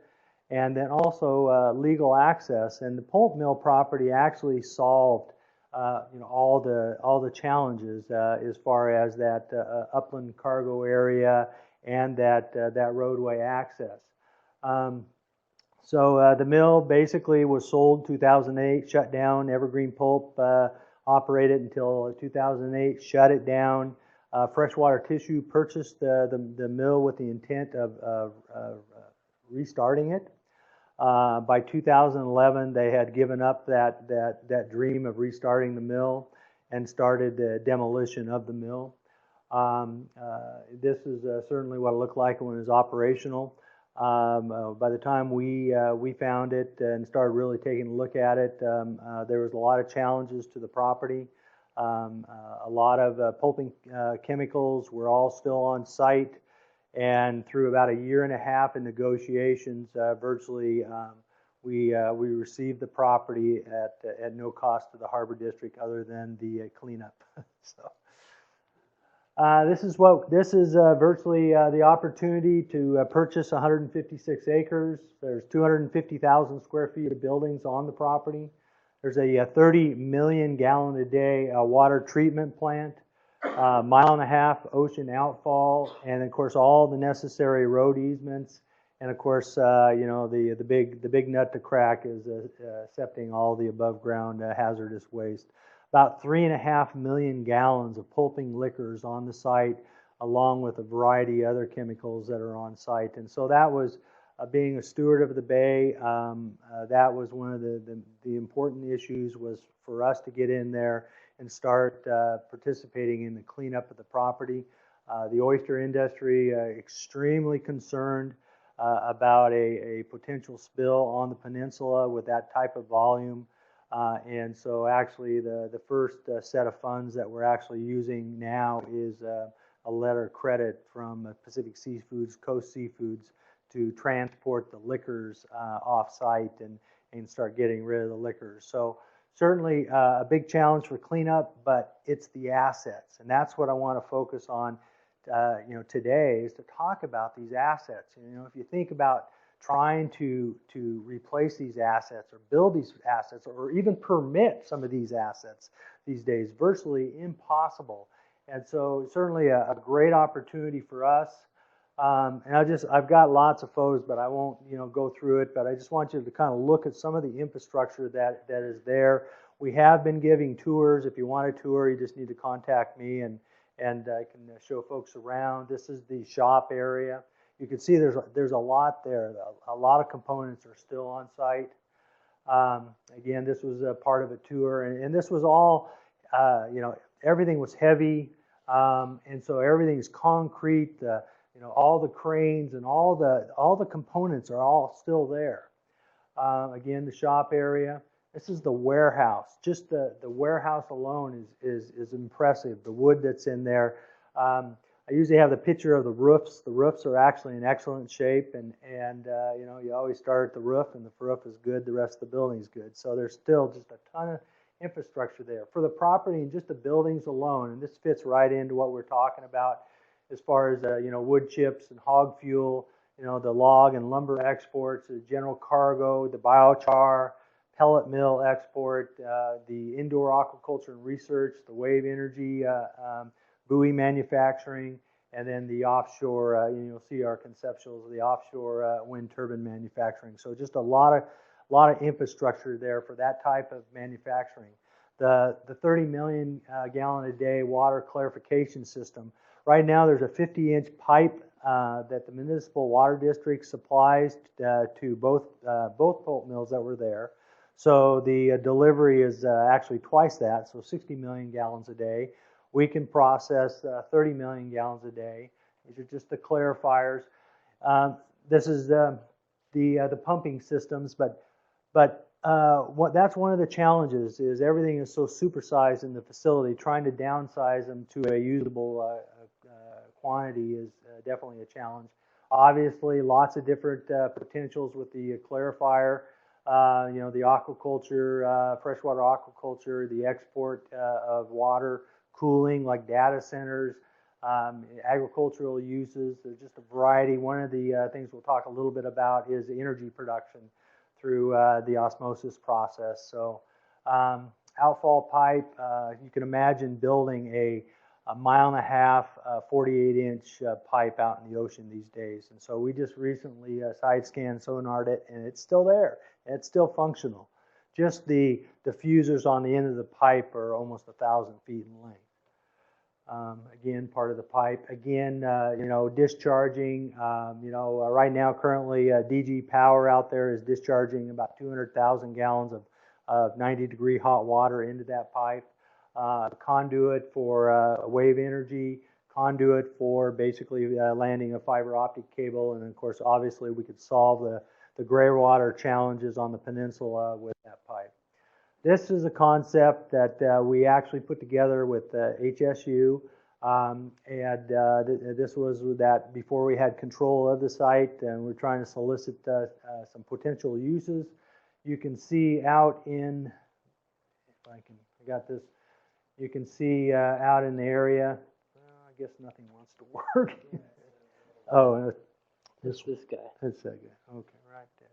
And then also legal access. And the pulp mill property actually solved all the challenges as far as that upland cargo area and that roadway access. So the mill basically was sold 2008, shut down. Evergreen Pulp operated until 2008, shut it down. Freshwater Tissue purchased the mill with the intent of restarting it. By 2011, they had given up that dream of restarting the mill and started the demolition of the mill. This is certainly what it looked like when it was operational. By the time we found it and started really taking a look at it, there was a lot of challenges to the property. A lot of pulping chemicals were all still on site. And through about a year and a half in negotiations, virtually we received the property at no cost to the Harbor District other than the cleanup. So this is virtually the opportunity to purchase 156 acres. There's 250,000 square feet of buildings on the property. There's a 30 million gallon a day water treatment plant. Mile and a half ocean outfall, and of course all the necessary road easements, and of course the big nut to crack is accepting all the above ground hazardous waste. About 3.5 million gallons of pulping liquors on the site, along with a variety of other chemicals that are on site. And so that was being a steward of the bay. That was one of the important issues, was for us to get in there and start participating in the cleanup of the property. The oyster industry extremely concerned about a potential spill on the peninsula with that type of volume. And so actually the first set of funds that we're actually using now is a letter of credit from Pacific Seafoods, Coast Seafoods, to transport the liquors off-site and start getting rid of the liquors. So certainly a big challenge for cleanup, but it's the assets, and that's what I want to focus on. Today is to talk about these assets. If you think about trying to replace these assets or build these assets or even permit some of these assets these days, virtually impossible. And so certainly a great opportunity for us. And I've got lots of photos, but I won't go through it. But I just want you to kind of look at some of the infrastructure that is there. We have been giving tours. If you want a tour, you just need to contact me, and I can show folks around. This is the shop area. You can see there's a lot there. A lot of components are still on site. Again, this was a part of a tour, and this was all, everything was heavy, and so everything's concrete. All the cranes and all the components are all still there. Again, the shop area. This is the warehouse. Just the warehouse alone is impressive. The wood that's in there. I usually have the picture of the roofs. The roofs are actually in excellent shape, and you know, you always start at the roof, and if the roof is good, the rest of the building is good. So there's still just a ton of infrastructure there for the property and just the buildings alone. And this fits right into what we're talking about as far as you know, wood chips and hog fuel. You know, the log and lumber exports, the general cargo, the biochar, pellet mill export, the indoor aquaculture and research, the wave energy, buoy manufacturing, and then the offshore, you'll see our conceptuals of the offshore wind turbine manufacturing. So just a lot of infrastructure there for that type of manufacturing. The 30 million gallon a day water clarification system. Right now there's a 50-inch pipe that the municipal water district supplies to both pulp mills that were there. So the delivery is actually twice that, so 60 million gallons a day. We can process 30 million gallons a day. These are just the clarifiers. This is the pumping systems, but that's one of the challenges is everything is so supersized in the facility. Trying to downsize them to a usable quantity is definitely a challenge. Obviously, lots of different potentials with the clarifier. You know, the aquaculture, freshwater aquaculture, the export of water, cooling like data centers, agricultural uses. There's just a variety. One of the things we'll talk a little bit about is energy production through the osmosis process. So outfall pipe, you can imagine building a 1.5 mile, 48-inch pipe out in the ocean these days. And so we just recently side scanned sonared it, and it's still there. It's still functional. Just the diffusers on the end of the pipe are almost 1,000 feet in length. Again, part of the pipe. Again, you know, discharging. You know, right now, currently, DG Power out there is discharging about 200,000 gallons of 90-degree hot water into that pipe. Conduit for wave energy, conduit for basically landing a fiber optic cable, and of course, obviously, we could solve the gray water challenges on the peninsula with that pipe. This is a concept that we actually put together with HSU, and this was that before we had control of the site, and we're trying to solicit some potential uses. You can see out in, if I got this, you can see out in the area. I guess nothing wants to work. Oh, this guy. It's that guy. Okay, right there.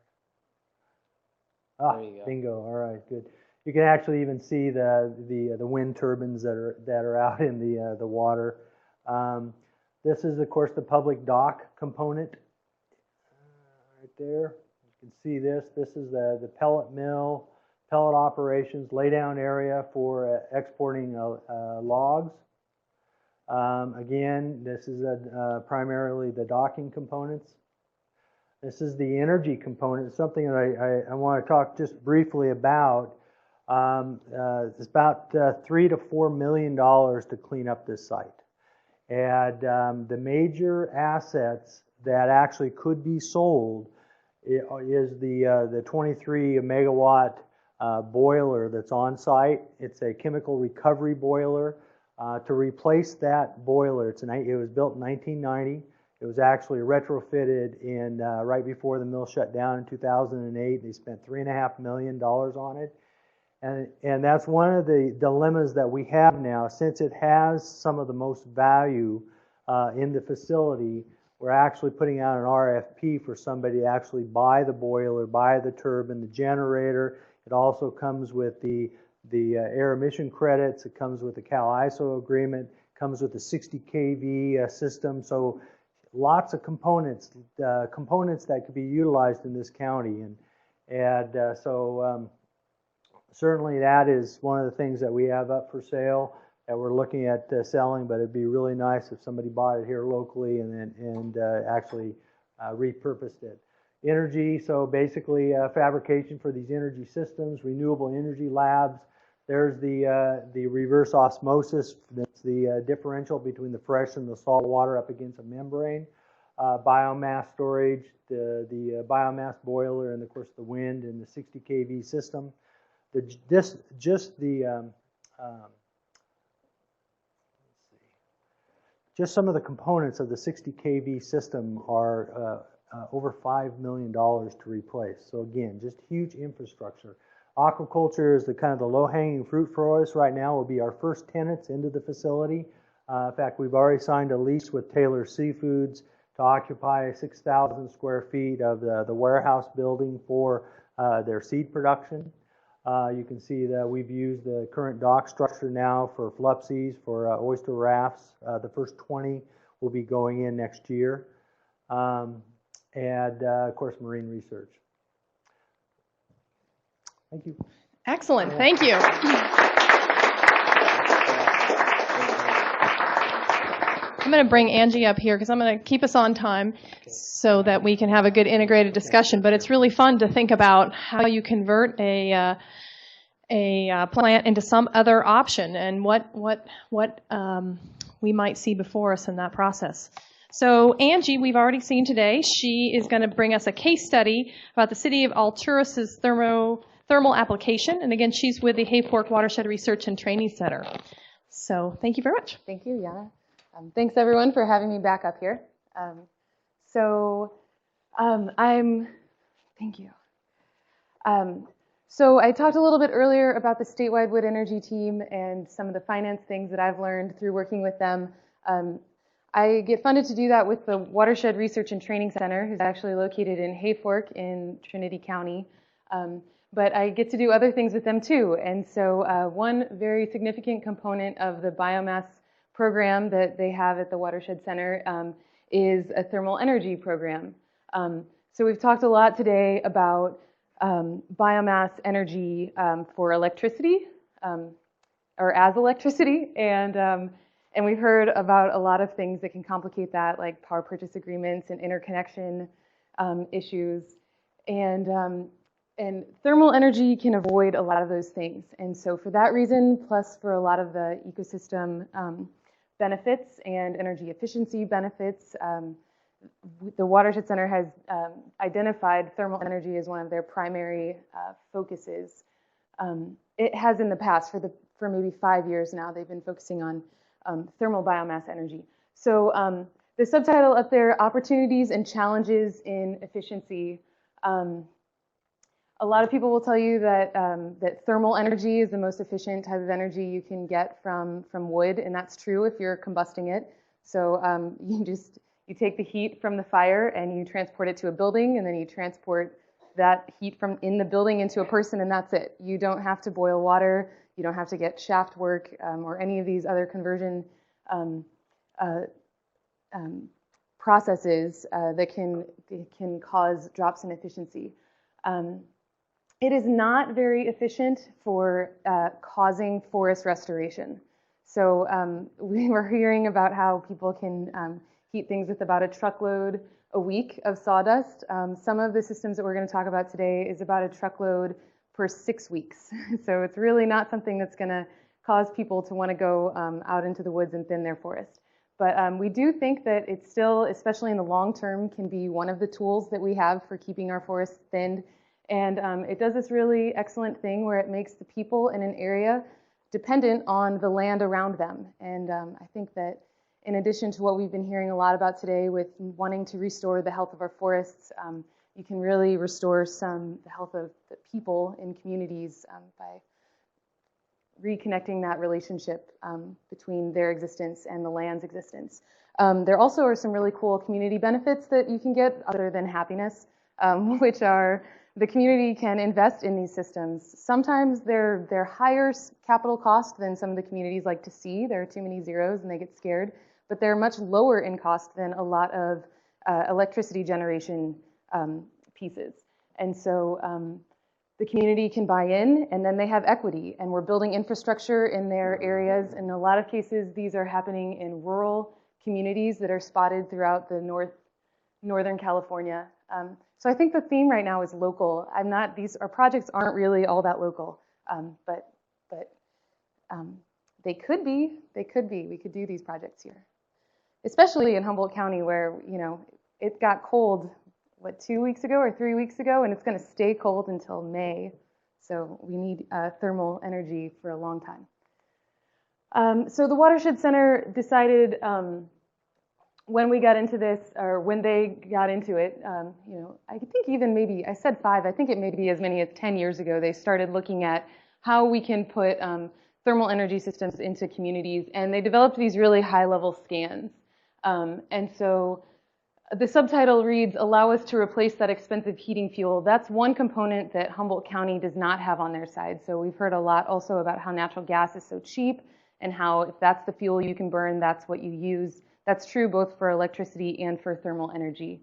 Ah, there you go. Bingo. All right, good. You can actually even see the wind turbines that are out in the water. This is, of course, the public dock component right there. You can see this. This is the pellet mill, pellet operations, laydown area for exporting logs. Again, this is primarily the docking components. This is the energy component, something that I want to talk just briefly about. It's about $3 to $4 million to clean up this site. And the major assets that actually could be sold is the 23 megawatt boiler that's on site. It's a chemical recovery boiler. To replace that boiler, it was built in 1990. It was actually retrofitted in right before the mill shut down in 2008. They spent $3.5 million on it. And that's one of the dilemmas that we have now. Since it has some of the most value in the facility, we're actually putting out an RFP for somebody to actually buy the boiler, buy the turbine, the generator. It also comes with the air emission credits. It comes with the Cal ISO agreement. It comes with the 60 kV system. So lots of components that could be utilized in this county. So certainly that is one of the things that we have up for sale that we're looking at selling, but it'd be really nice if somebody bought it here locally and actually repurposed it. Energy, so basically fabrication for these energy systems, renewable energy labs. There's the reverse osmosis. That's the differential between the fresh and the salt water up against a membrane. biomass storage, the biomass boiler, and of course the wind and the 60 kV system. Just some of the components of the 60 kV system are over $5 million to replace. So again, just huge infrastructure. Aquaculture is the kind of the low-hanging fruit for us right now. Will be our first tenants into the facility. In fact, we've already signed a lease with Taylor Seafoods to occupy 6,000 square feet of the warehouse building for their seed production. You can see that we've used the current dock structure now for flupsies, for oyster rafts. The first 20 will be going in next year. And of course, marine research. Thank you. Excellent. Thank you. I'm going to bring Angie up here because I'm going to keep us on time so that we can have a good integrated discussion. But it's really fun to think about how you convert a plant into some other option and what we might see before us in that process. So Angie, we've already seen today. She is going to bring us a case study about the city of Alturas' thermal application. And again, she's with the Hayfork Watershed Research and Training Center. So thank you very much. Thank you, Yana. Thanks everyone for having me back up here. Thank you. So I talked a little bit earlier about the statewide wood energy team and some of the finance things that I've learned through working with them. I get funded to do that with the Watershed Research and Training Center, who's actually located in Hayfork in Trinity County. But I get to do other things with them too. And so one very significant component of the biomass program that they have at the Watershed Center is a thermal energy program. So we've talked a lot today about biomass energy for electricity, or as electricity, and we've heard about a lot of things that can complicate that, like power purchase agreements and interconnection issues, and thermal energy can avoid a lot of those things. And so for that reason, plus for a lot of the ecosystem benefits and energy efficiency benefits, the Watershed Center has identified thermal energy as one of their primary focuses. It has in the past, for maybe 5 years now, they've been focusing on thermal biomass energy. So the subtitle up there, Opportunities and Challenges in Efficiency. A lot of people will tell you that that thermal energy is the most efficient type of energy you can get from wood, and that's true if you're combusting it. So you take the heat from the fire and you transport it to a building, and then you transport that heat from in the building into a person, and that's it. You don't have to boil water. You don't have to get shaft work or any of these other conversion processes that can cause drops in efficiency. It is not very efficient for causing forest restoration. So we were hearing about how people can heat things with about a truckload a week of sawdust. Some of the systems that we're going to talk about today is about a truckload per 6 weeks. So it's really not something that's going to cause people to want to go out into the woods and thin their forest. But we do think that it's still, especially in the long term, can be one of the tools that we have for keeping our forests thinned. And it does this really excellent thing where it makes the people in an area dependent on the land around them. And I think that in addition to what we've been hearing a lot about today with wanting to restore the health of our forests, you can really restore the health of the people in communities by reconnecting that relationship between their existence and the land's existence. There also are some really cool community benefits that you can get other than happiness, which are the community can invest in these systems. Sometimes they're higher capital cost than some of the communities like to see. There are too many zeros and they get scared, but they're much lower in cost than a lot of electricity generation pieces. And so the community can buy in, and then they have equity, and we're building infrastructure in their areas. In a lot of cases, these are happening in rural communities that are spotted throughout the Northern California. So I think the theme right now is local. Our projects aren't really all that local, but they could be. We could do these projects here, especially in Humboldt County, where it got cold, what, 2 weeks ago or 3 weeks ago, and it's going to stay cold until May. So we need thermal energy for a long time. So the Watershed Center decided when we got into this, or when they got into it, I think even maybe, I said 5, I think it may be as many as 10 years ago, they started looking at how we can put thermal energy systems into communities, and they developed these really high-level scans. And so the subtitle reads, "Allow us to replace that expensive heating fuel." That's one component that Humboldt County does not have on their side. So we've heard a lot also about how natural gas is so cheap, and how if that's the fuel you can burn, that's what you use. That's true both for electricity and for thermal energy.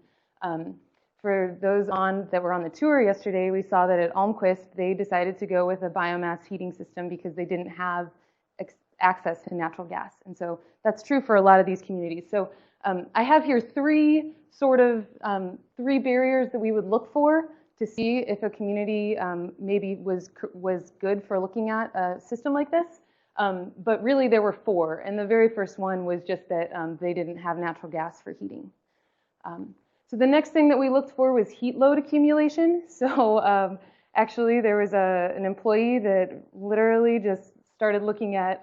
For those that were on the tour yesterday, we saw that at Almquist, they decided to go with a biomass heating system because they didn't have access to natural gas. And so that's true for a lot of these communities. So I have here three barriers that we would look for to see if a community maybe was good for looking at a system like this. But really there were 4, and the very first one was just that they didn't have natural gas for heating. So the next thing that we looked for was heat load accumulation. So actually there was an employee that literally just started looking at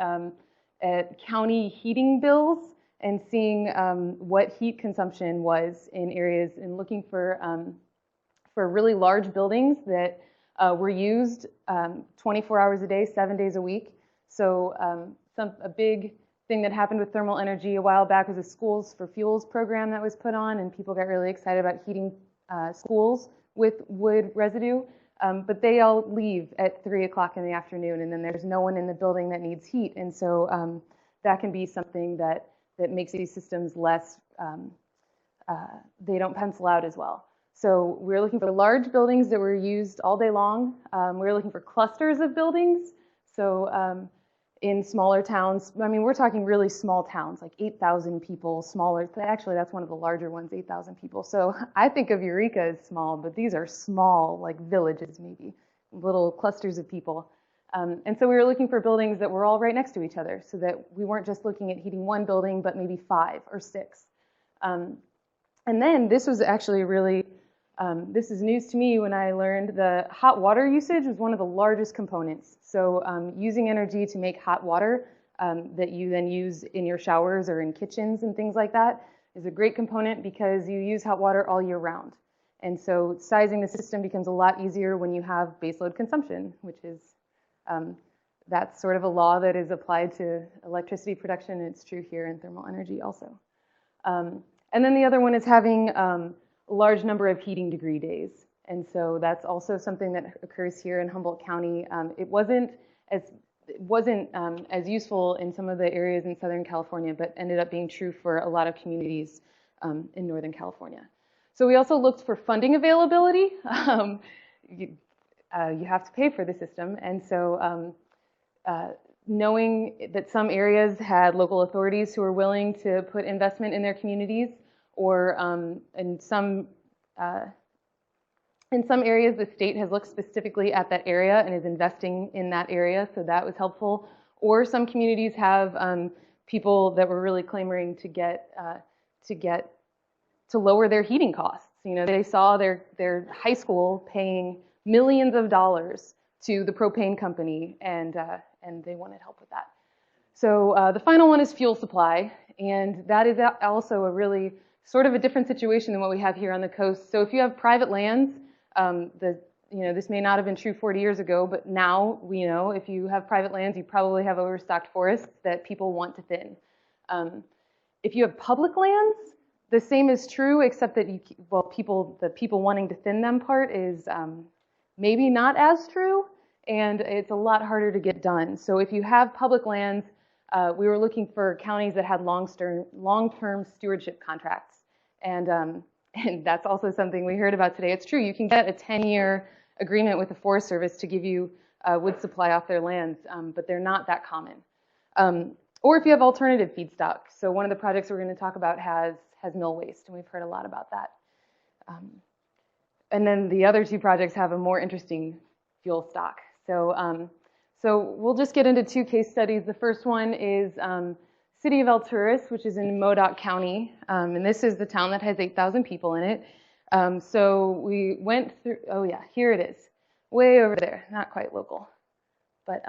county heating bills and seeing what heat consumption was in areas, and looking for really large buildings that were used 24 hours a day, 7 days a week. So a big thing that happened with thermal energy a while back was a Schools for Fuels program that was put on, and people got really excited about heating schools with wood residue. But they all leave at 3 o'clock in the afternoon, and then there's no one in the building that needs heat. And so that can be something that makes these systems less, they don't pencil out as well. So we're looking for large buildings that were used all day long. We're looking for clusters of buildings. So in smaller towns, I mean, we're talking really small towns, like 8,000 people, smaller. Actually, that's one of the larger ones, 8,000 people. So I think of Eureka as small, but these are small, like villages maybe, little clusters of people. And so we were looking for buildings that were all right next to each other, so that we weren't just looking at heating one building, but maybe 5 or 6. And then this was actually really, this is news to me when I learned the hot water usage was one of the largest components. So using energy to make hot water that you then use in your showers or in kitchens and things like that is a great component, because you use hot water all year round. And so sizing the system becomes a lot easier when you have baseload consumption, which is, that's sort of a law that is applied to electricity production, and it's true here in thermal energy also. And then the other one is having a large number of heating degree days. And so that's also something that occurs here in Humboldt County. It wasn't as useful in some of the areas in Southern California, but ended up being true for a lot of communities in Northern California. So we also looked for funding availability. You have to pay for the system, and so knowing that some areas had local authorities who were willing to put investment in their communities, or in some areas the state has looked specifically at that area and is investing in that area, so that was helpful. Or some communities have people that were really clamoring to lower their heating costs. You know, they saw their high school paying millions of dollars to the propane company, and they wanted help with that. So the final one is fuel supply, and that is also a really sort of a different situation than what we have here on the coast. So if you have private lands, this may not have been true 40 years ago, but now we know if you have private lands, you probably have overstocked forests that people want to thin. If you have public lands, the same is true, except that the people wanting to thin them part is maybe not as true, and it's a lot harder to get done. So if you have public lands, we were looking for counties that had long-term stewardship contracts, and that's also something we heard about today. It's true, you can get a 10-year agreement with the Forest Service to give you wood supply off their lands, but they're not that common. Or if you have alternative feedstock. So one of the projects we're going to talk about has mill waste, and we've heard a lot about that. And then the other 2 projects have a more interesting fuel stock. So we'll just get into 2 case studies. The first one is city of Alturas, which is in Modoc County, and this is the town that has 8,000 people in it. So we went through, oh yeah, here it is, way over there, not quite local, but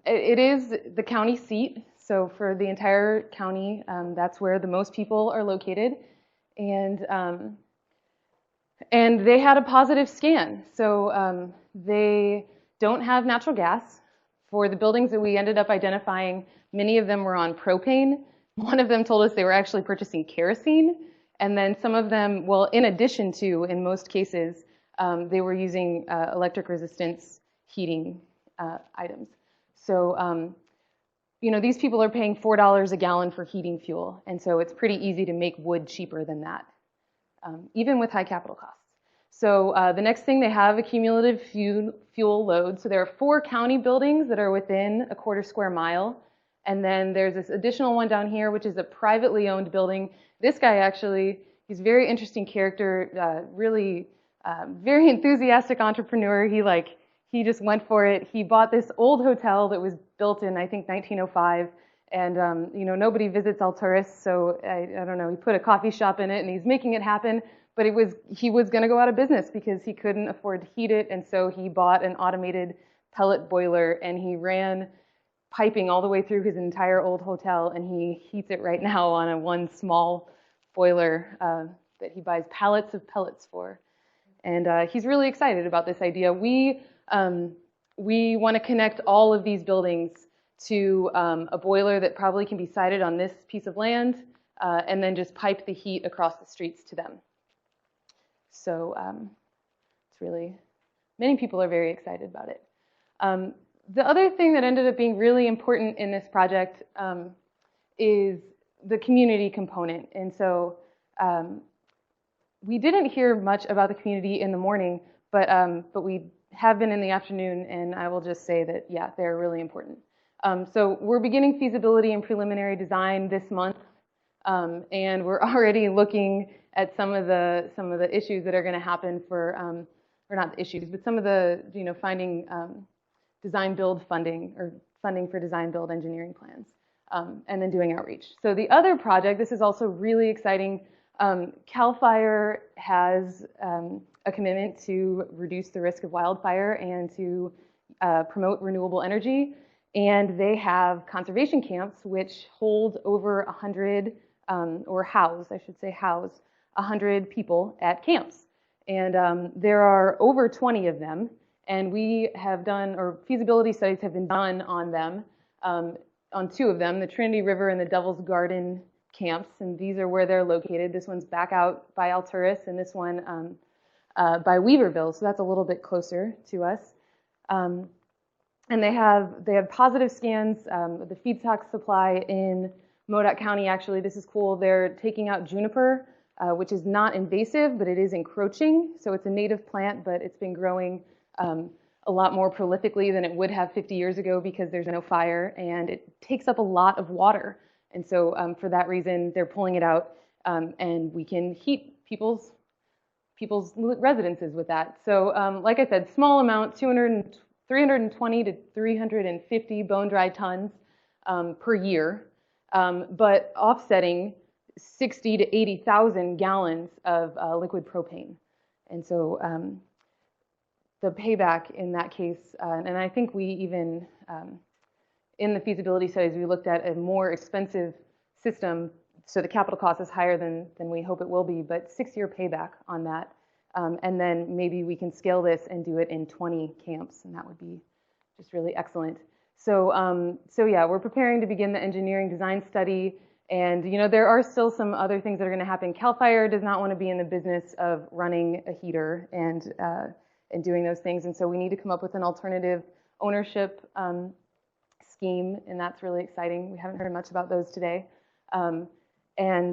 it is the county seat. So for the entire county, that's where the most people are located, and they had a positive scan. So they don't have natural gas. For the buildings that we ended up identifying, many of them were on propane. One of them told us they were actually purchasing kerosene. And then some of them, well, in addition to, in most cases, they were using electric resistance heating items. So, you know, these people are paying $4 a gallon for heating fuel. And so it's pretty easy to make wood cheaper than that, even with high capital costs. So the next thing, they have a cumulative fuel load. So there are 4 county buildings that are within a 1/4 square mile. And then there's this additional one down here, which is a privately owned building. This guy actually, he's a very interesting character, really very enthusiastic entrepreneur. He just went for it. He bought this old hotel that was built in, I think, 1905. And, you know, nobody visits Alturas, so I don't know, he put a coffee shop in it and he's making it happen. But he was going to go out of business because he couldn't afford to heat it. And so he bought an automated pellet boiler and he ran piping all the way through his entire old hotel, and he heats it right now on one small boiler that he buys pallets of pellets for. And he's really excited about this idea. We want to connect all of these buildings to a boiler that probably can be sited on this piece of land, and then just pipe the heat across the streets to them. So it's really, many people are very excited about it. The other thing that ended up being really important in this project is the community component. And so we didn't hear much about the community in the morning, but we have been in the afternoon, and I will just say that, yeah, they're really important. So we're beginning feasibility and preliminary design this month, and we're already looking at some of the issues that are going to happen for, or not the issues, but some of the, you know, finding design build funding or funding for design build engineering plans, and then doing outreach. So the other project, this is also really exciting. CAL FIRE has a commitment to reduce the risk of wildfire and to promote renewable energy. And they have conservation camps which hold over 100, or house, I should say house, 100 people at camps. And there are over 20 of them. And we have done, or feasibility studies have been done on them, on 2 of them, the Trinity River and the Devil's Garden camps. And these are where they're located. This one's back out by Alturas, and this one by Weaverville. So that's a little bit closer to us. And they have positive scans. The feedstock supply in Modoc County, actually, this is cool. They're taking out juniper, which is not invasive, but it is encroaching. So it's a native plant, but it's been growing a lot more prolifically than it would have 50 years ago because there's no fire, and it takes up a lot of water. And so for that reason, they're pulling it out, and we can heat people's residences with that. So like I said, small amount, 320 to 350 bone-dry tons per year, but offsetting 60 to 80,000 gallons of liquid propane. And so the payback in that case, and I think we even, in the feasibility studies, we looked at a more expensive system, so the capital cost is higher than we hope it will be, but 6-year payback on that. And then maybe we can scale this and do it in 20 camps, and that would be just really excellent. So, so yeah, we're preparing to begin the engineering design study, and you know there are still some other things that are going to happen. CAL FIRE does not want to be in the business of running a heater and doing those things, and so we need to come up with an alternative ownership scheme, and that's really exciting. We haven't heard much about those today, and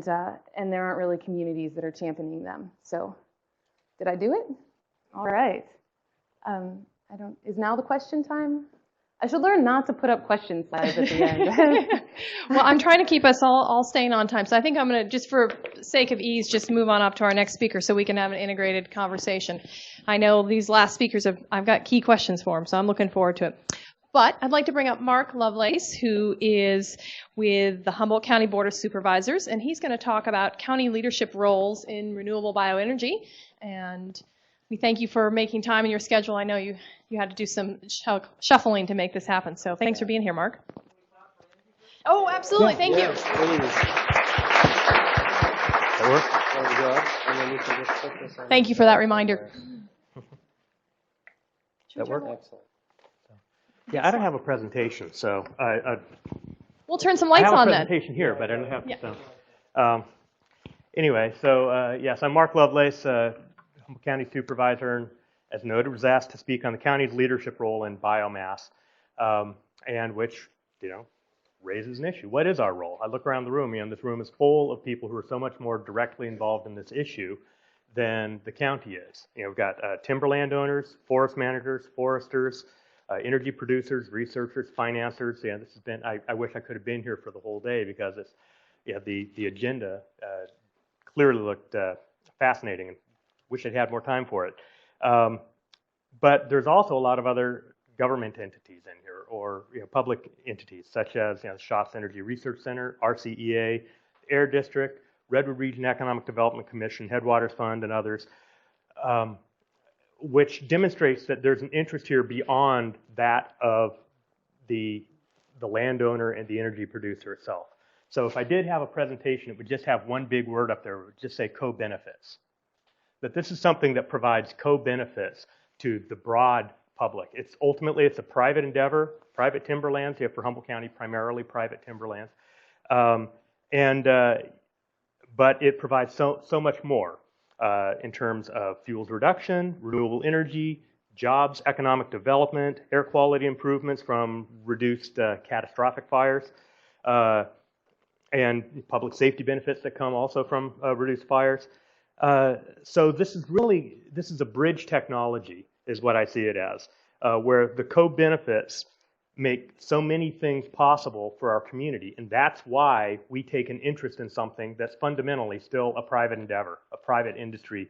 there aren't really communities that are championing them. So. Did I do it? All right. Is now the question time? I should learn not to put up question slides at the end. Well, I'm trying to keep us all staying on time. So I think I'm going to, just for sake of ease, just move on up to our next speaker so we can have an integrated conversation. I know these last speakers I've got key questions for them, so I'm looking forward to it. But I'd like to bring up Mark Lovelace, who is with the Humboldt County Board of Supervisors, and he's going to talk about county leadership roles in renewable bioenergy. And we thank you for making time in your schedule. I know you had to do some shuffling to make this happen, so thanks for being here, Mark. Oh, absolutely. Thank you. Thank you for that reminder. That work? Excellent. Yeah, I don't have a presentation, so We'll turn some lights I have on a then. presentation here, but I don't have. Yeah. So, anyway, so yes, I'm Mark Lovelace, Humboldt County Supervisor, and as noted, was asked to speak on the county's leadership role in biomass, and which raises an issue. What is our role? I look around the room. This room is full of people who are so much more directly involved in this issue than the county is. We've got timber landowners, forest managers, foresters, energy producers, researchers, financiers. This has been. I wish I could have been here for the whole day because it's. The agenda clearly looked fascinating, and wish I'd had more time for it. But there's also a lot of other government entities in here, or public entities such as the Schatz Energy Research Center, RCEA, Air District, Redwood Region Economic Development Commission, Headwaters Fund, and others. Which demonstrates that there's an interest here beyond that of the landowner and the energy producer itself. So if I did have a presentation, it would just have one big word up there. It would just say co-benefits. That this is something that provides co-benefits to the broad public. Ultimately it's a private endeavor, private timberlands. For Humboldt County, primarily private timberlands, but it provides so much more. In terms of fuels reduction, renewable energy, jobs, economic development, air quality improvements from reduced catastrophic fires, and public safety benefits that come also from reduced fires. So this is a bridge technology, is what I see it as, where the co-benefits make so many things possible for our community, and that's why we take an interest in something that's fundamentally still a private endeavor, a private industry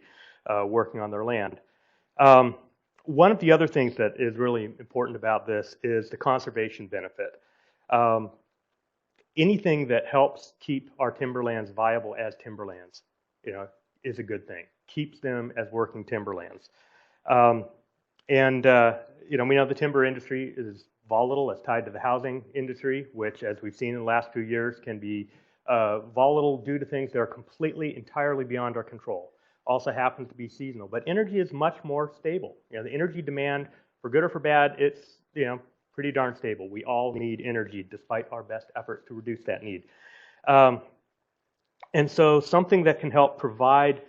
working on their land. One of the other things that is really important about this is the conservation benefit. Anything that helps keep our timberlands viable as timberlands, is a good thing. Keeps them as working timberlands. We know the timber industry is volatile. It's tied to the housing industry, which, as we've seen in the last few years, can be volatile due to things that are entirely beyond our control. Also happens to be seasonal. But energy is much more stable. The energy demand, for good or for bad, it's pretty darn stable. We all need energy, despite our best efforts to reduce that need. And so something that can help provide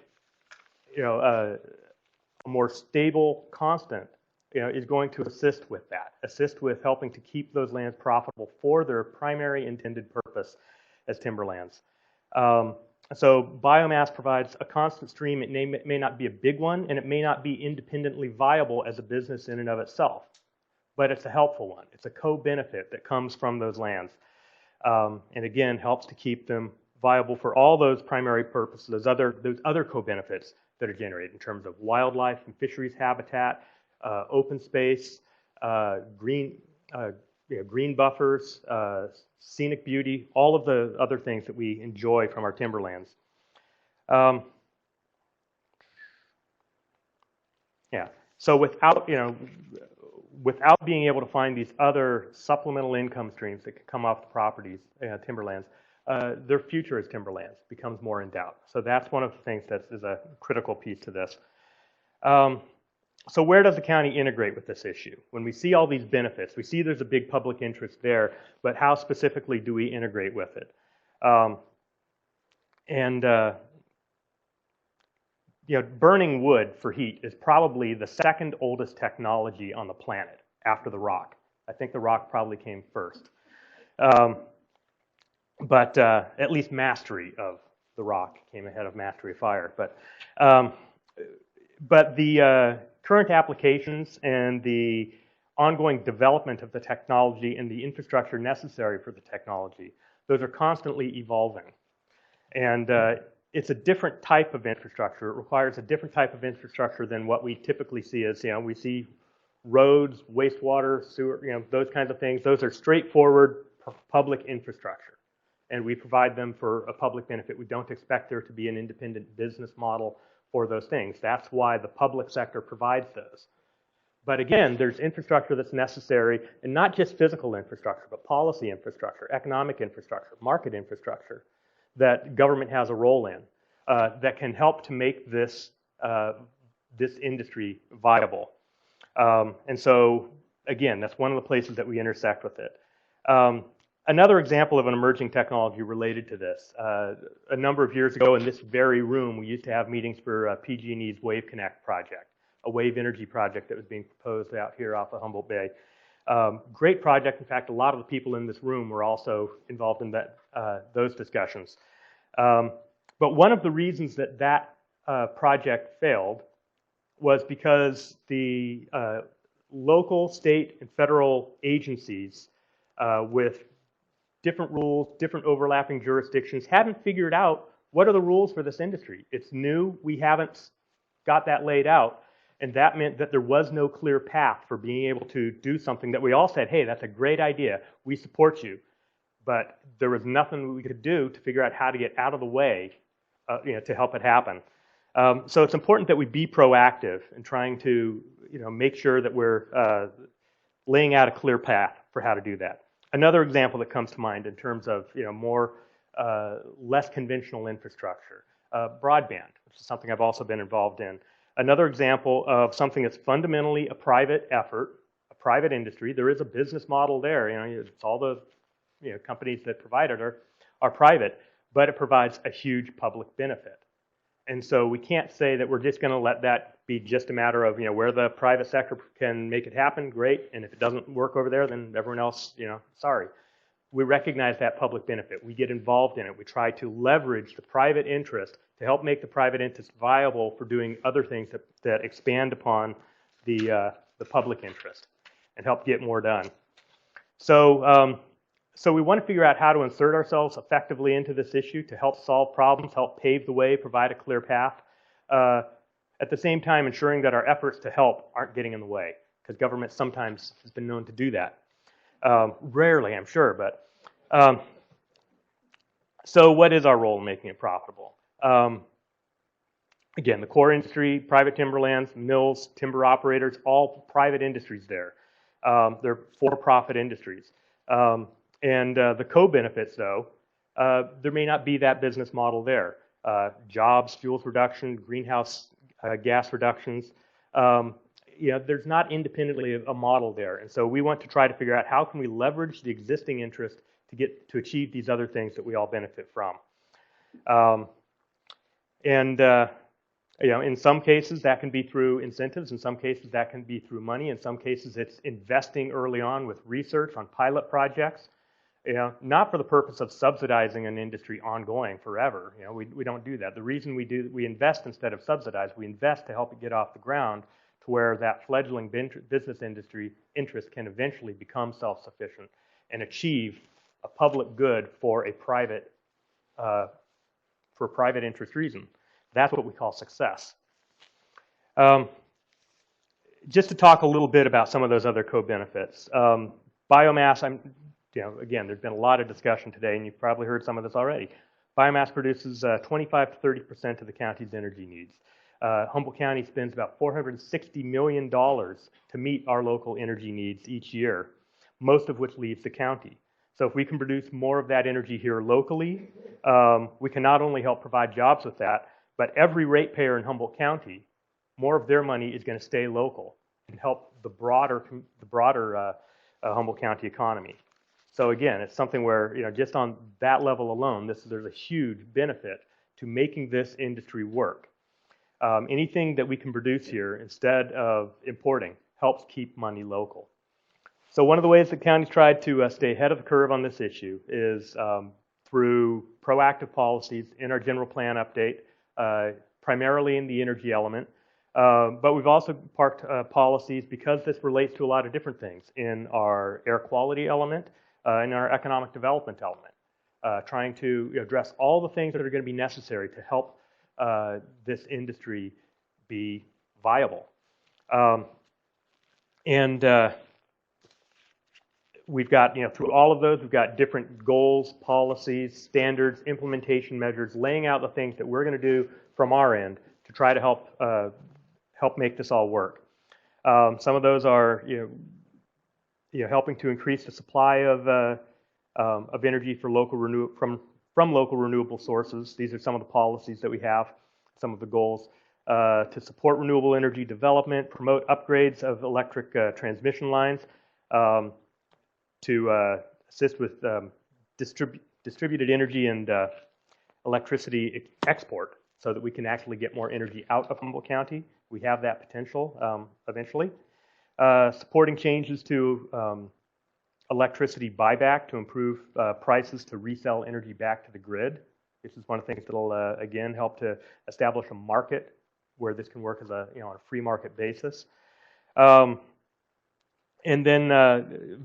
a more stable constant is going to assist with that, assist with helping to keep those lands profitable for their primary intended purpose as timberlands. So biomass provides a constant stream. It may not be a big one, and it may not be independently viable as a business in and of itself, but it's a helpful one. It's a co-benefit that comes from those lands, and again, helps to keep them viable for all those primary purposes, those other co-benefits that are generated in terms of wildlife and fisheries habitat, open space, green buffers, scenic beauty, all of the other things that we enjoy from our timberlands. So without being able to find these other supplemental income streams that can come off the properties, timberlands, their future as timberlands becomes more in doubt. So that's one of the things that is a critical piece to this. So where does the county integrate with this issue? When we see all these benefits, we see there's a big public interest there, but how specifically do we integrate with it? Burning wood for heat is probably the second oldest technology on the planet after the rock. I think the rock probably came first. But at least mastery of the rock came ahead of mastery of fire. But the current applications and the ongoing development of the technology and the infrastructure necessary for the technology, those are constantly evolving. And it's a different type of infrastructure. It requires a different type of infrastructure than what we typically see as, we see roads, wastewater, sewer, those kinds of things. Those are straightforward public infrastructure, and we provide them for a public benefit. We don't expect there to be an independent business model for those things. That's why the public sector provides those. But again, there's infrastructure that's necessary, and not just physical infrastructure, but policy infrastructure, economic infrastructure, market infrastructure that government has a role in that can help to make this, this industry viable. And so, again, that's one of the places that we intersect with it. Another example of an emerging technology related to this, a number of years ago in this very room, we used to have meetings for PG&E's Wave Connect project, a wave energy project that was being proposed out here off of Humboldt Bay. Great project. In fact, a lot of the people in this room were also involved in that, those discussions. But one of the reasons that that project failed was because the local, state, and federal agencies with different rules, different overlapping jurisdictions hadn't figured out what are the rules for this industry. It's new. We haven't got that laid out. And that meant that there was no clear path for being able to do something that we all said, hey, that's a great idea. We support you. But there was nothing we could do to figure out how to get out of the way to help it happen. So it's important that we be proactive in trying to make sure that we're laying out a clear path for how to do that. Another example that comes to mind in terms of more less conventional infrastructure, broadband, which is something I've also been involved in. Another example of something that's fundamentally a private effort, a private industry. There is a business model there. It's all the companies that provide it are private, but it provides a huge public benefit. And so we can't say that we're just going to let that be just a matter of where the private sector can make it happen, great, and if it doesn't work over there, then everyone else, sorry. We recognize that public benefit. We get involved in it. We try to leverage the private interest to help make the private interest viable for doing other things that expand upon the public interest and help get more done. So, so we want to figure out how to insert ourselves effectively into this issue to help solve problems, help pave the way, provide a clear path. At the same time, ensuring that our efforts to help aren't getting in the way, because government sometimes has been known to do that. Rarely, I'm sure, but so what is our role in making it profitable? Again, the core industry, private timberlands, mills, timber operators, all private industries there. They're for-profit industries. And the co-benefits, though, there may not be that business model there. Jobs, fuels reduction, greenhouse gas reductions. There's not independently a model there. And so we want to try to figure out how can we leverage the existing interest to achieve these other things that we all benefit from. In some cases that can be through incentives. In some cases that can be through money. In some cases it's investing early on with research on pilot projects. Not for the purpose of subsidizing an industry ongoing forever. We don't do that. The reason we invest instead of subsidize, we invest to help it get off the ground to where that fledgling business industry interest can eventually become self-sufficient and achieve a public good for a private interest reason. That's what we call success. Just to talk a little bit about some of those other co-benefits. Biomass, again, there's been a lot of discussion today, and you've probably heard some of this already. Biomass produces 25 to 30% of the county's energy needs. Humboldt County spends about $460 million to meet our local energy needs each year, most of which leaves the county. So if we can produce more of that energy here locally, we can not only help provide jobs with that, but every ratepayer in Humboldt County, more of their money is going to stay local and help the broader Humboldt County economy. So again, it's something where just on that level alone, there's a huge benefit to making this industry work. Anything that we can produce here instead of importing helps keep money local. So one of the ways the county's tried to stay ahead of the curve on this issue is through proactive policies in our general plan update, primarily in the energy element. But we've also parked policies, because this relates to a lot of different things, in our air quality element, in our economic development element, trying to address all the things that are going to be necessary to help this industry be viable. And we've got, through all of those, we've got different goals, policies, standards, implementation measures, laying out the things that we're going to do from our end to try to help make this all work. Some of those are, helping to increase the supply of energy for from local renewable sources. These are some of the policies that we have, some of the goals. To support renewable energy development, promote upgrades of electric transmission lines, to assist with distributed energy and electricity export so that we can actually get more energy out of Humboldt County. We have that potential eventually. Supporting changes to electricity buyback to improve prices to resell energy back to the grid. This is one of the things that will, again, help to establish a market where this can work as on a free market basis. And then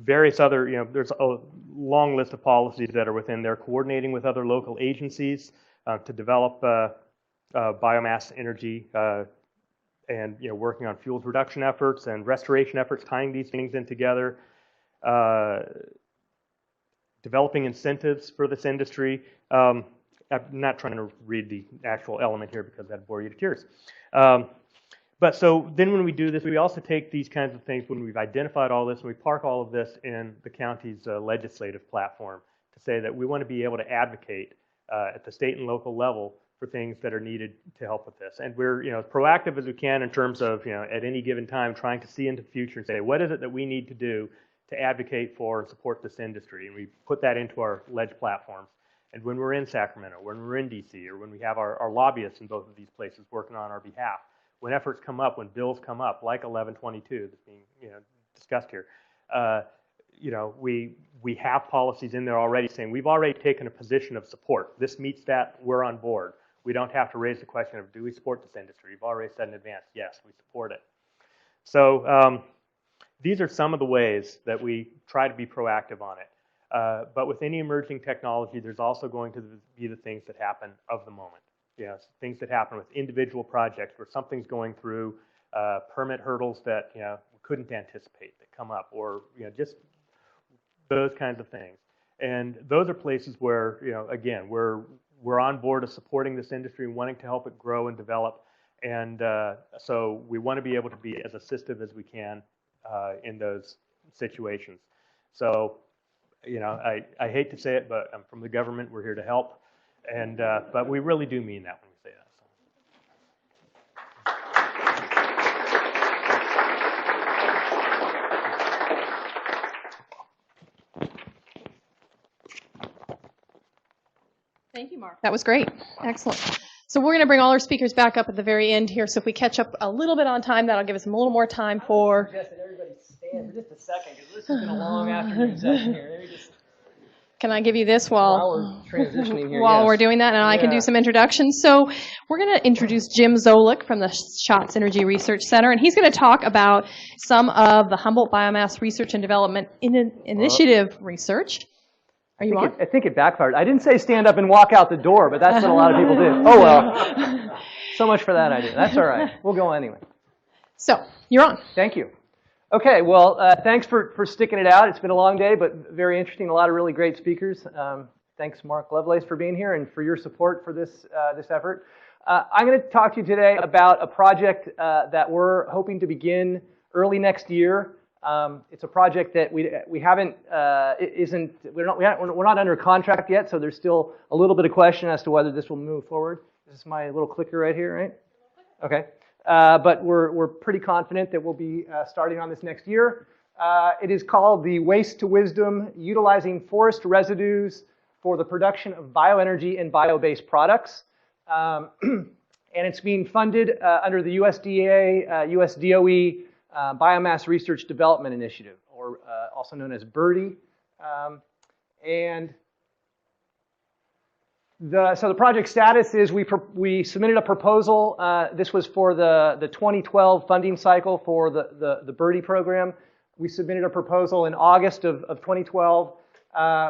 various other, there's a long list of policies that are within there, coordinating with other local agencies to develop biomass energy and working on fuels reduction efforts and restoration efforts, tying these things in together, developing incentives for this industry. I'm not trying to read the actual element here because that'd bore you to tears. But so then when we do this, we also take these kinds of things when we've identified all this and we park all of this in the county's legislative platform to say that we want to be able to advocate at the state and local level for things that are needed to help with this. And we're as proactive as we can in terms of at any given time trying to see into the future and say what is it that we need to do to advocate for and support this industry, and we put that into our ledge platforms. And when we're in Sacramento, when we're in DC, or when we have our lobbyists in both of these places working on our behalf, when efforts come up, when bills come up, like 1122 that's being discussed here, we have policies in there already saying we've already taken a position of support. This meets that, we're on board. We don't have to raise the question of do we support this industry? We've already said in advance, yes, we support it. So these are some of the ways that we try to be proactive on it. But with any emerging technology, there's also going to be the things that happen of the moment. Things that happen with individual projects where something's going through permit hurdles that we couldn't anticipate that come up, or just those kinds of things. And those are places where again we're on board of supporting this industry and wanting to help it grow and develop. And so we want to be able to be as assistive as we can in those situations. So I hate to say it, but I'm from the government. We're here to help. And but we really do mean that when we say that. Thank you, Mark. That was great. Excellent. So we're going to bring all our speakers back up at the very end here. So if we catch up a little bit on time, that'll give us a little more time for. I would suggest that everybody stand for just a second because this has been a long afternoon session here. Maybe just. Can I give you this while we're transitioning here? While we're doing that, and I can do some introductions. So we're going to introduce Jim Zolik from the Schatz Energy Research Center, and he's going to talk about some of the Humboldt Biomass Research and Development Initiative research. Are you on? I think it backfired. I didn't say stand up and walk out the door, but that's what a lot of people did. Oh, well. So much for that idea. That's all right. We'll go anyway. So, you're on. Thank you. Okay, well, thanks for sticking it out. It's been a long day, but very interesting. A lot of really great speakers. Thanks, Mark Lovelace, for being here and for your support for this effort. I'm going to talk to you today about a project that we're hoping to begin early next year. It's a project that we haven't we're not under contract yet, so there's still a little bit of question as to whether this will move forward. This is my little clicker right here, right? Okay. But we're pretty confident that we'll be starting on this next year. It is called the Waste to Wisdom: Utilizing Forest Residues for the Production of Bioenergy and Bio-Based Products. And it's being funded under the USDA, US DOE Biomass Research Development Initiative, or also known as BIRDI. So the project status is we submitted a proposal. This was for the 2012 funding cycle for the BIRDI program. We submitted a proposal in August of 2012.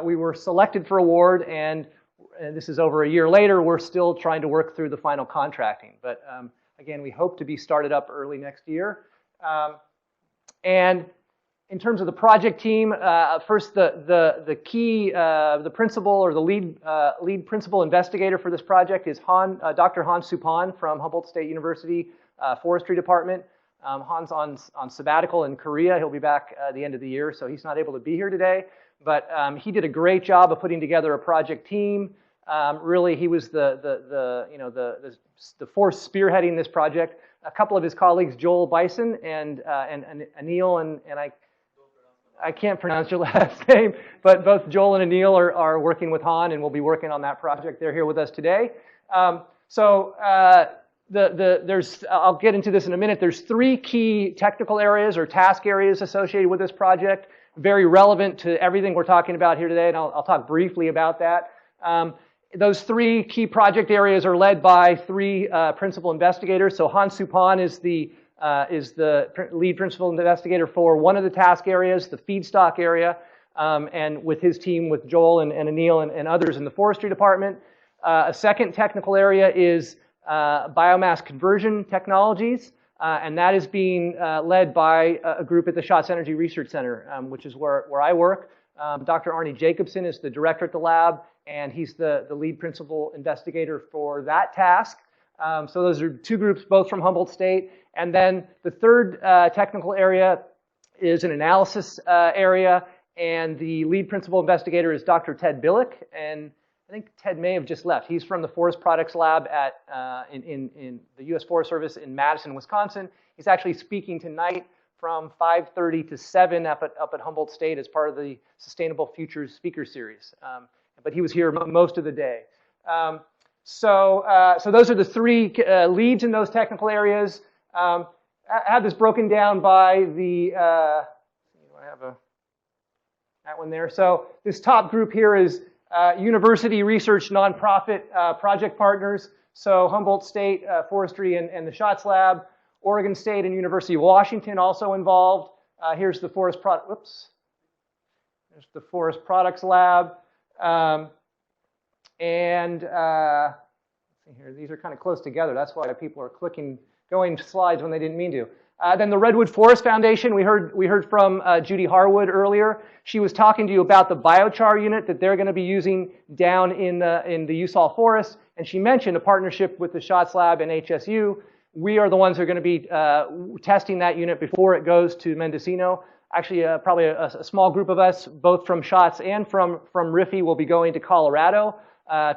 We were selected for award, and this is over a year later. We're still trying to work through the final contracting. But again, we hope to be started up early next year. And in terms of the project team, first the key, the principal or the lead principal investigator for this project is Dr. Hans Supan from Humboldt State University Forestry Department. Hans on sabbatical in Korea. He'll be back at the end of the year, so he's not able to be here today. But he did a great job of putting together a project team. Really, he was the force spearheading this project. A couple of his colleagues, Joel Bison and Anil, and I can't pronounce your last name, but both Joel and Anil are working with Han and will be working on that project. They're here with us today. I'll get into this in a minute. There's 3 key technical areas or task areas associated with this project, very relevant to everything we're talking about here today, and I'll talk briefly about that. Those 3 key project areas are led by 3 principal investigators. So Hans Supan is the lead principal investigator for one of the task areas, the feedstock area, and with his team, with Joel and Anil and others in the forestry department. A second technical area is biomass conversion technologies, and that is being led by a group at the Schatz Energy Research Center, which is where I work. Dr. Arnie Jacobson is the director at the lab, and he's the lead principal investigator for that task. So those are 2 groups, both from Humboldt State. And then the third technical area is an analysis area, and the lead principal investigator is Dr. Ted Billick, and I think Ted may have just left. He's from the Forest Products Lab at in the U.S. Forest Service in Madison, Wisconsin. He's actually speaking tonight from 5:30 to 7 up at Humboldt State as part of the Sustainable Futures Speaker Series. But he was here most of the day. So those are the 3 leads in those technical areas. I have this broken down by the, I have that one there. So this top group here is university research nonprofit project partners. So Humboldt State Forestry and the Schatz Lab, Oregon State and University of Washington also involved. Here's the Forest Products Lab. Let's see here, these are kind of close together. That's why people are going to slides when they didn't mean to. Then the Redwood Forest Foundation, we heard from Judy Harwood earlier. She was talking to you about the biochar unit that they're going to be using down in the Usal Forest, and she mentioned a partnership with the Schatz Lab and HSU. We are the ones who are going to be testing that unit before it goes to Mendocino. Actually, probably a small group of us, both from Schatz and from RIFI, will be going to Colorado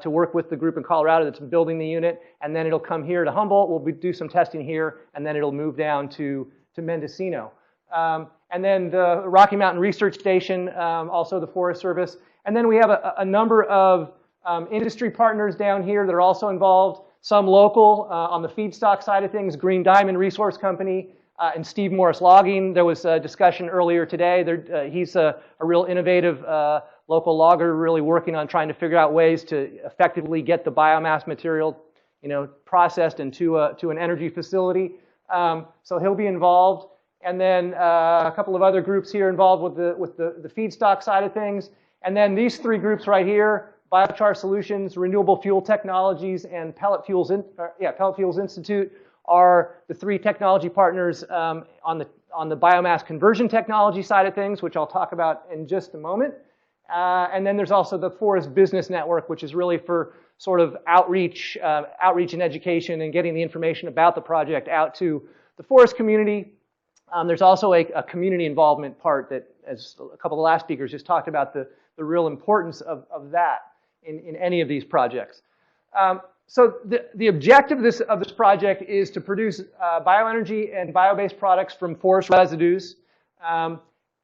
to work with the group in Colorado that's building the unit, and then it'll come here to Humboldt. We'll do some testing here, and then it'll move down to Mendocino. And then the Rocky Mountain Research Station, also the Forest Service. And then we have a number of industry partners down here that are also involved, some local on the feedstock side of things, Green Diamond Resource Company, and Steve Morris Logging. There was a discussion earlier today. He's a real innovative local logger, really working on trying to figure out ways to effectively get the biomass material, processed into an energy facility. So he'll be involved. And then a couple of other groups here involved with the feedstock side of things. And then these 3 groups right here, Biochar Solutions, Renewable Fuel Technologies, and Pellet Fuels Institute, are the 3 technology partners on the biomass conversion technology side of things, which I'll talk about in just a moment. And then there's also the Forest Business Network, which is really for sort of outreach and education and getting the information about the project out to the forest community. There's also a community involvement part that, as a couple of the last speakers just talked about, the real importance of that in any of these projects. So the objective of this project is to produce bioenergy and bio-based products from forest residues.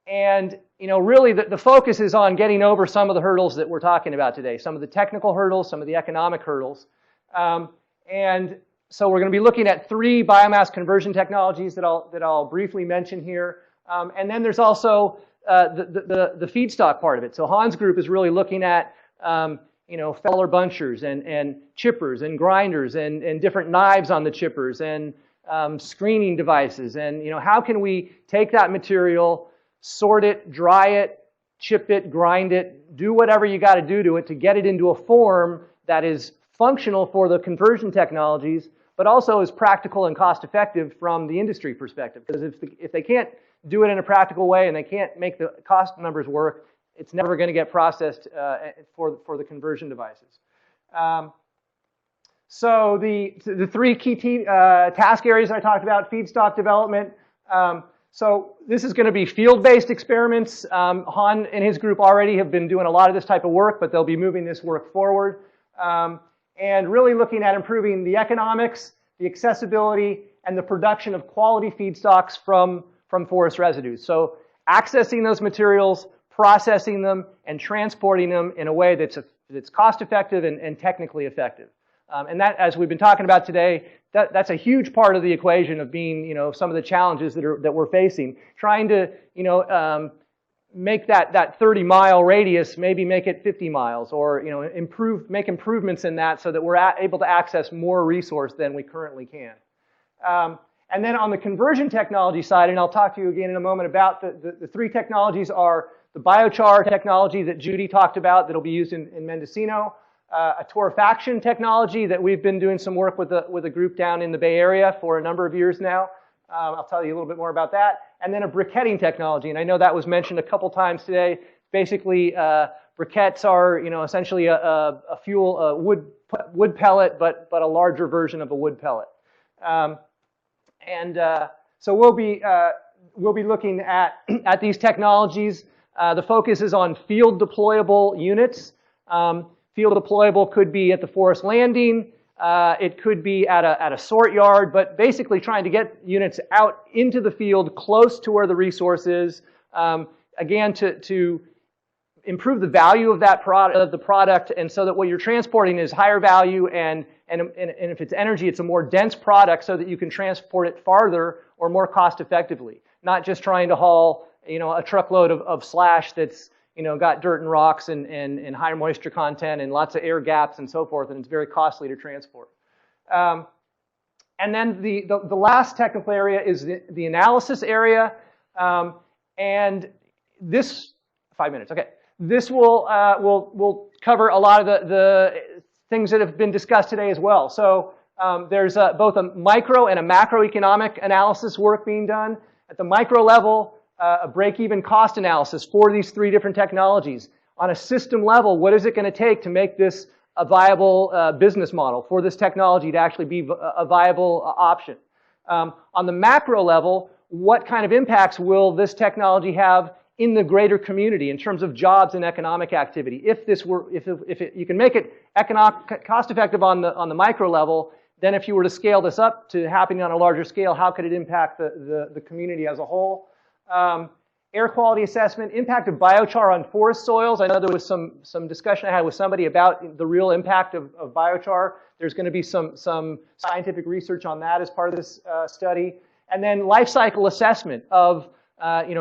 And really the focus is on getting over some of the hurdles that we're talking about today, some of the technical hurdles, some of the economic hurdles. And so we're going to be looking at 3 biomass conversion technologies that I'll briefly mention here. And then there's also the feedstock part of it. So Hans' group is really looking at feller bunchers and chippers and grinders and different knives on the chippers and screening devices. And how can we take that material, sort it, dry it, chip it, grind it, do whatever you got to do to it to get it into a form that is functional for the conversion technologies, but also is practical and cost effective from the industry perspective. Because if they can't do it in a practical way and they can't make the cost numbers work, it's never going to get processed for the conversion devices. So the three key task areas I talked about: feedstock development. So this is going to be field-based experiments. Han and his group already have been doing a lot of this type of work, but they'll be moving this work forward. And really looking at improving the economics, the accessibility, and the production of quality feedstocks from forest residues. So accessing those materials, processing them, and transporting them in a way that's cost-effective and technically effective. And that, as we've been talking about today, that's a huge part of the equation of being, some of the challenges that we're facing. Trying to, make that 30-mile radius, maybe make it 50 miles, or make improvements in that so that we're able to access more resource than we currently can. And then on the conversion technology side, and I'll talk to you again in a moment about the three technologies are the biochar technology that Judy talked about that'll be used in Mendocino, a torrefaction technology that we've been doing some work with a group down in the Bay Area for a number of years now. I'll tell you a little bit more about that. And then a briquetting technology, and I know that was mentioned a couple times today. Basically, briquettes are, essentially a fuel, a wood pellet, but a larger version of a wood pellet. So we'll be looking at these technologies. The focus is on field deployable units. Field deployable could be at the forest landing. It could be at a sort yard, but basically trying to get units out into the field close to where the resource is. Again, to improve the value of the product, and so that what you're transporting is higher value, and if it's energy, it's a more dense product, so that you can transport it farther or more cost effectively. Not just trying to haul, a truckload of slash that's got dirt and rocks and higher moisture content and lots of air gaps and so forth, and it's very costly to transport. And then the last technical area is the analysis area, and this 5 minutes. Okay, this will cover a lot of the things that have been discussed today as well. So there's both a micro and a macroeconomic analysis work being done. At the micro level, a break-even cost analysis for these three different technologies. On a system level, what is it going to take to make this a viable business model for this technology to actually be a viable option? On the macro level, what kind of impacts will this technology have in the greater community in terms of jobs and economic activity? If you can make it cost-effective on the micro level, then if you were to scale this up to happening on a larger scale, how could it impact the community as a whole? Air quality assessment, impact of biochar on forest soils. I know there was some discussion I had with somebody about the real impact of biochar. There's going to be some scientific research on that as part of this study. And then life cycle assessment of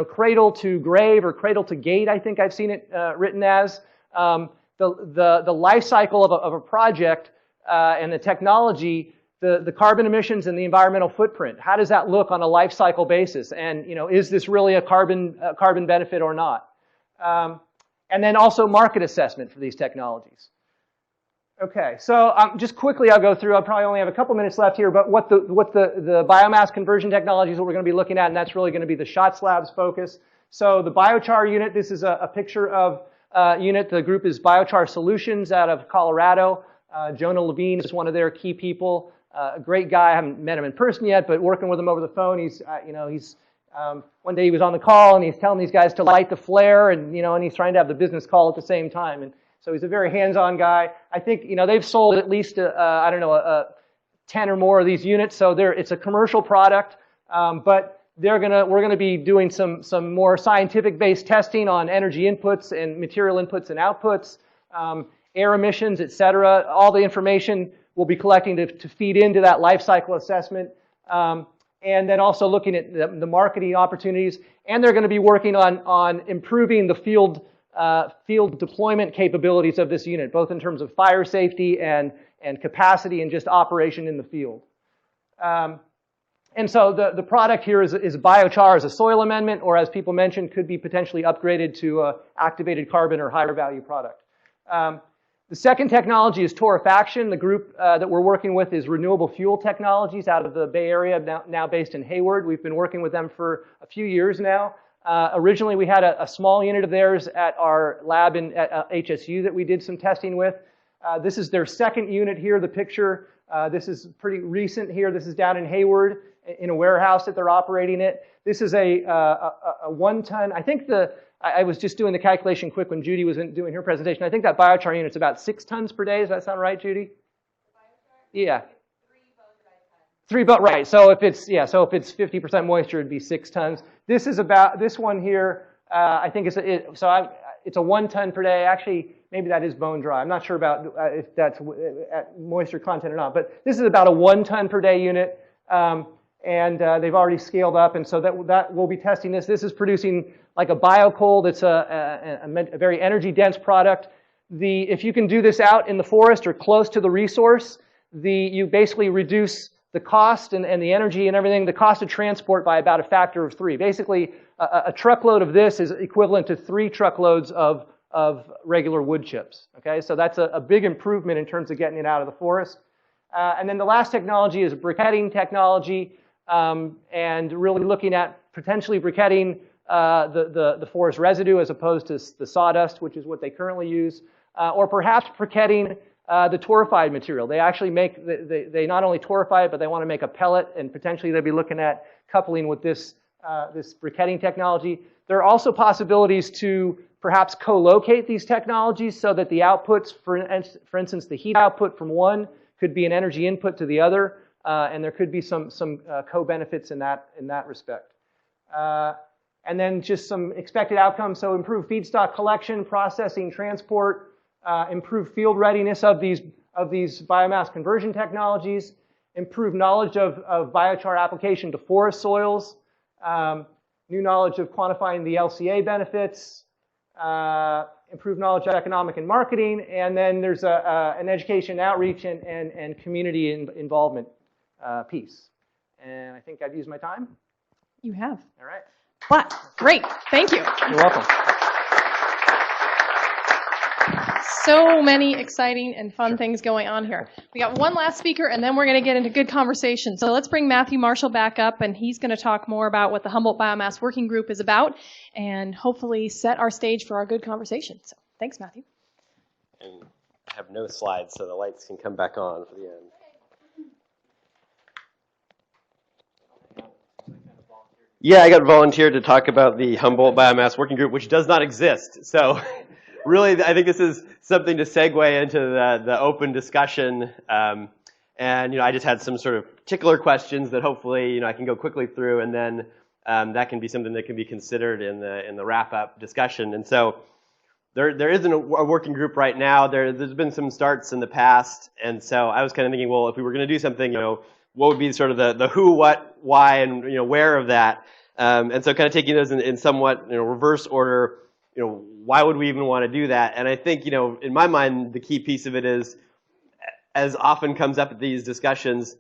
cradle to grave or cradle to gate, I think I've seen it written as. The life cycle of a project and the technology, the carbon emissions and the environmental footprint. How does that look on a life cycle basis? And is this really a carbon benefit or not? And then also market assessment for these technologies. Okay, so just quickly I'll go through. I'll probably only have a couple minutes left here, but what the biomass conversion technology is what we're going to be looking at, and that's really going to be the shot slabs focus. So the biochar unit, this is a picture of unit. The group is Biochar Solutions out of Colorado. Jonah Levine is one of their key people. A great guy. I haven't met him in person yet, but working with him over the phone, he's one day he was on the call and he's telling these guys to light the flare, and and he's trying to have the business call at the same time. And so he's a very hands-on guy. I think they've sold at least 10 or more of these units, so it's a commercial product. But we're gonna be doing some more scientific-based testing on energy inputs and material inputs and outputs, air emissions, etc. All the information we'll be collecting to feed into that life cycle assessment, and then also looking at the marketing opportunities. And they're going to be working on improving the field deployment capabilities of this unit, both in terms of fire safety and capacity and just operation in the field. And so the product here is biochar as a soil amendment, or as people mentioned, could be potentially upgraded to activated carbon or higher value product. The second technology is torrefaction. The group that we're working with is Renewable Fuel Technologies out of the Bay Area, now based in Hayward. We've been working with them for a few years now. Originally, we had a small unit of theirs at our lab at HSU that we did some testing with. This is their second unit here, the picture. This is pretty recent here. This is down in Hayward in a warehouse that they're operating it. This is a 1 ton. I think I was just doing the calculation quick when Judy was doing her presentation. I think that biochar unit's about 6 tons per day. Does that sound right, Judy? Yeah. 3 boat, right. So if it's 50% moisture, it'd be 6 tons. This one here, I think it's a 1 ton per day. Actually, maybe that is bone dry. I'm not sure about if that's at moisture content or not, but this is about a 1 ton per day unit. And they've already scaled up, and so that we'll be testing this. This is producing like a biocoal that's a very energy dense product. If you can do this out in the forest or close to the resource, you basically reduce the cost and the energy and everything, the cost of transport by about a factor of 3. Basically, a truckload of this is equivalent to 3 truckloads of regular wood chips. Okay, so that's a big improvement in terms of getting it out of the forest. And then the last technology is briquetting technology, and really looking at potentially briquetting the forest residue as opposed to the sawdust, which is what they currently use, or perhaps briquetting the torrefied material. They actually they not only torrefy it, but they want to make a pellet, and potentially they'll be looking at coupling with this briquetting technology. There are also possibilities to perhaps co-locate these technologies so that the outputs, for instance, the heat output from one could be an energy input to the other, and there could be some co-benefits in that respect. And then just some expected outcomes, so improved feedstock collection, processing, transport, improved field readiness of these biomass conversion technologies, improved knowledge of biochar application to forest soils, new knowledge of quantifying the LCA benefits, improved knowledge of economic and marketing, and then there's an education outreach and community involvement piece. And I think I've used my time. You have. All right. Wow, great. Thank you. You're welcome. So many exciting and fun things going on here. We got one last speaker, and then we're going to get into good conversation. So let's bring Matthew Marshall back up, and he's going to talk more about what the Humboldt Biomass Working Group is about, and hopefully set our stage for our good conversation. So thanks, Matthew. And I have no slides, so the lights can come back on for the end. Yeah, I got volunteered to talk about the Humboldt Biomass Working Group, which does not exist. So really, I think this is something to segue into the open discussion. And I just had some sort of particular questions that hopefully I can go quickly through, and then that can be something that can be considered in the wrap-up discussion. And so there isn't a working group right now. There's been some starts in the past, and so I was kind of thinking, well, if we were going to do something, what would be sort of the who, what, why, and where of that. And so kind of taking those in somewhat reverse order, why would we even want to do that? And I think, in my mind, the key piece of it is, as often comes up at these discussions,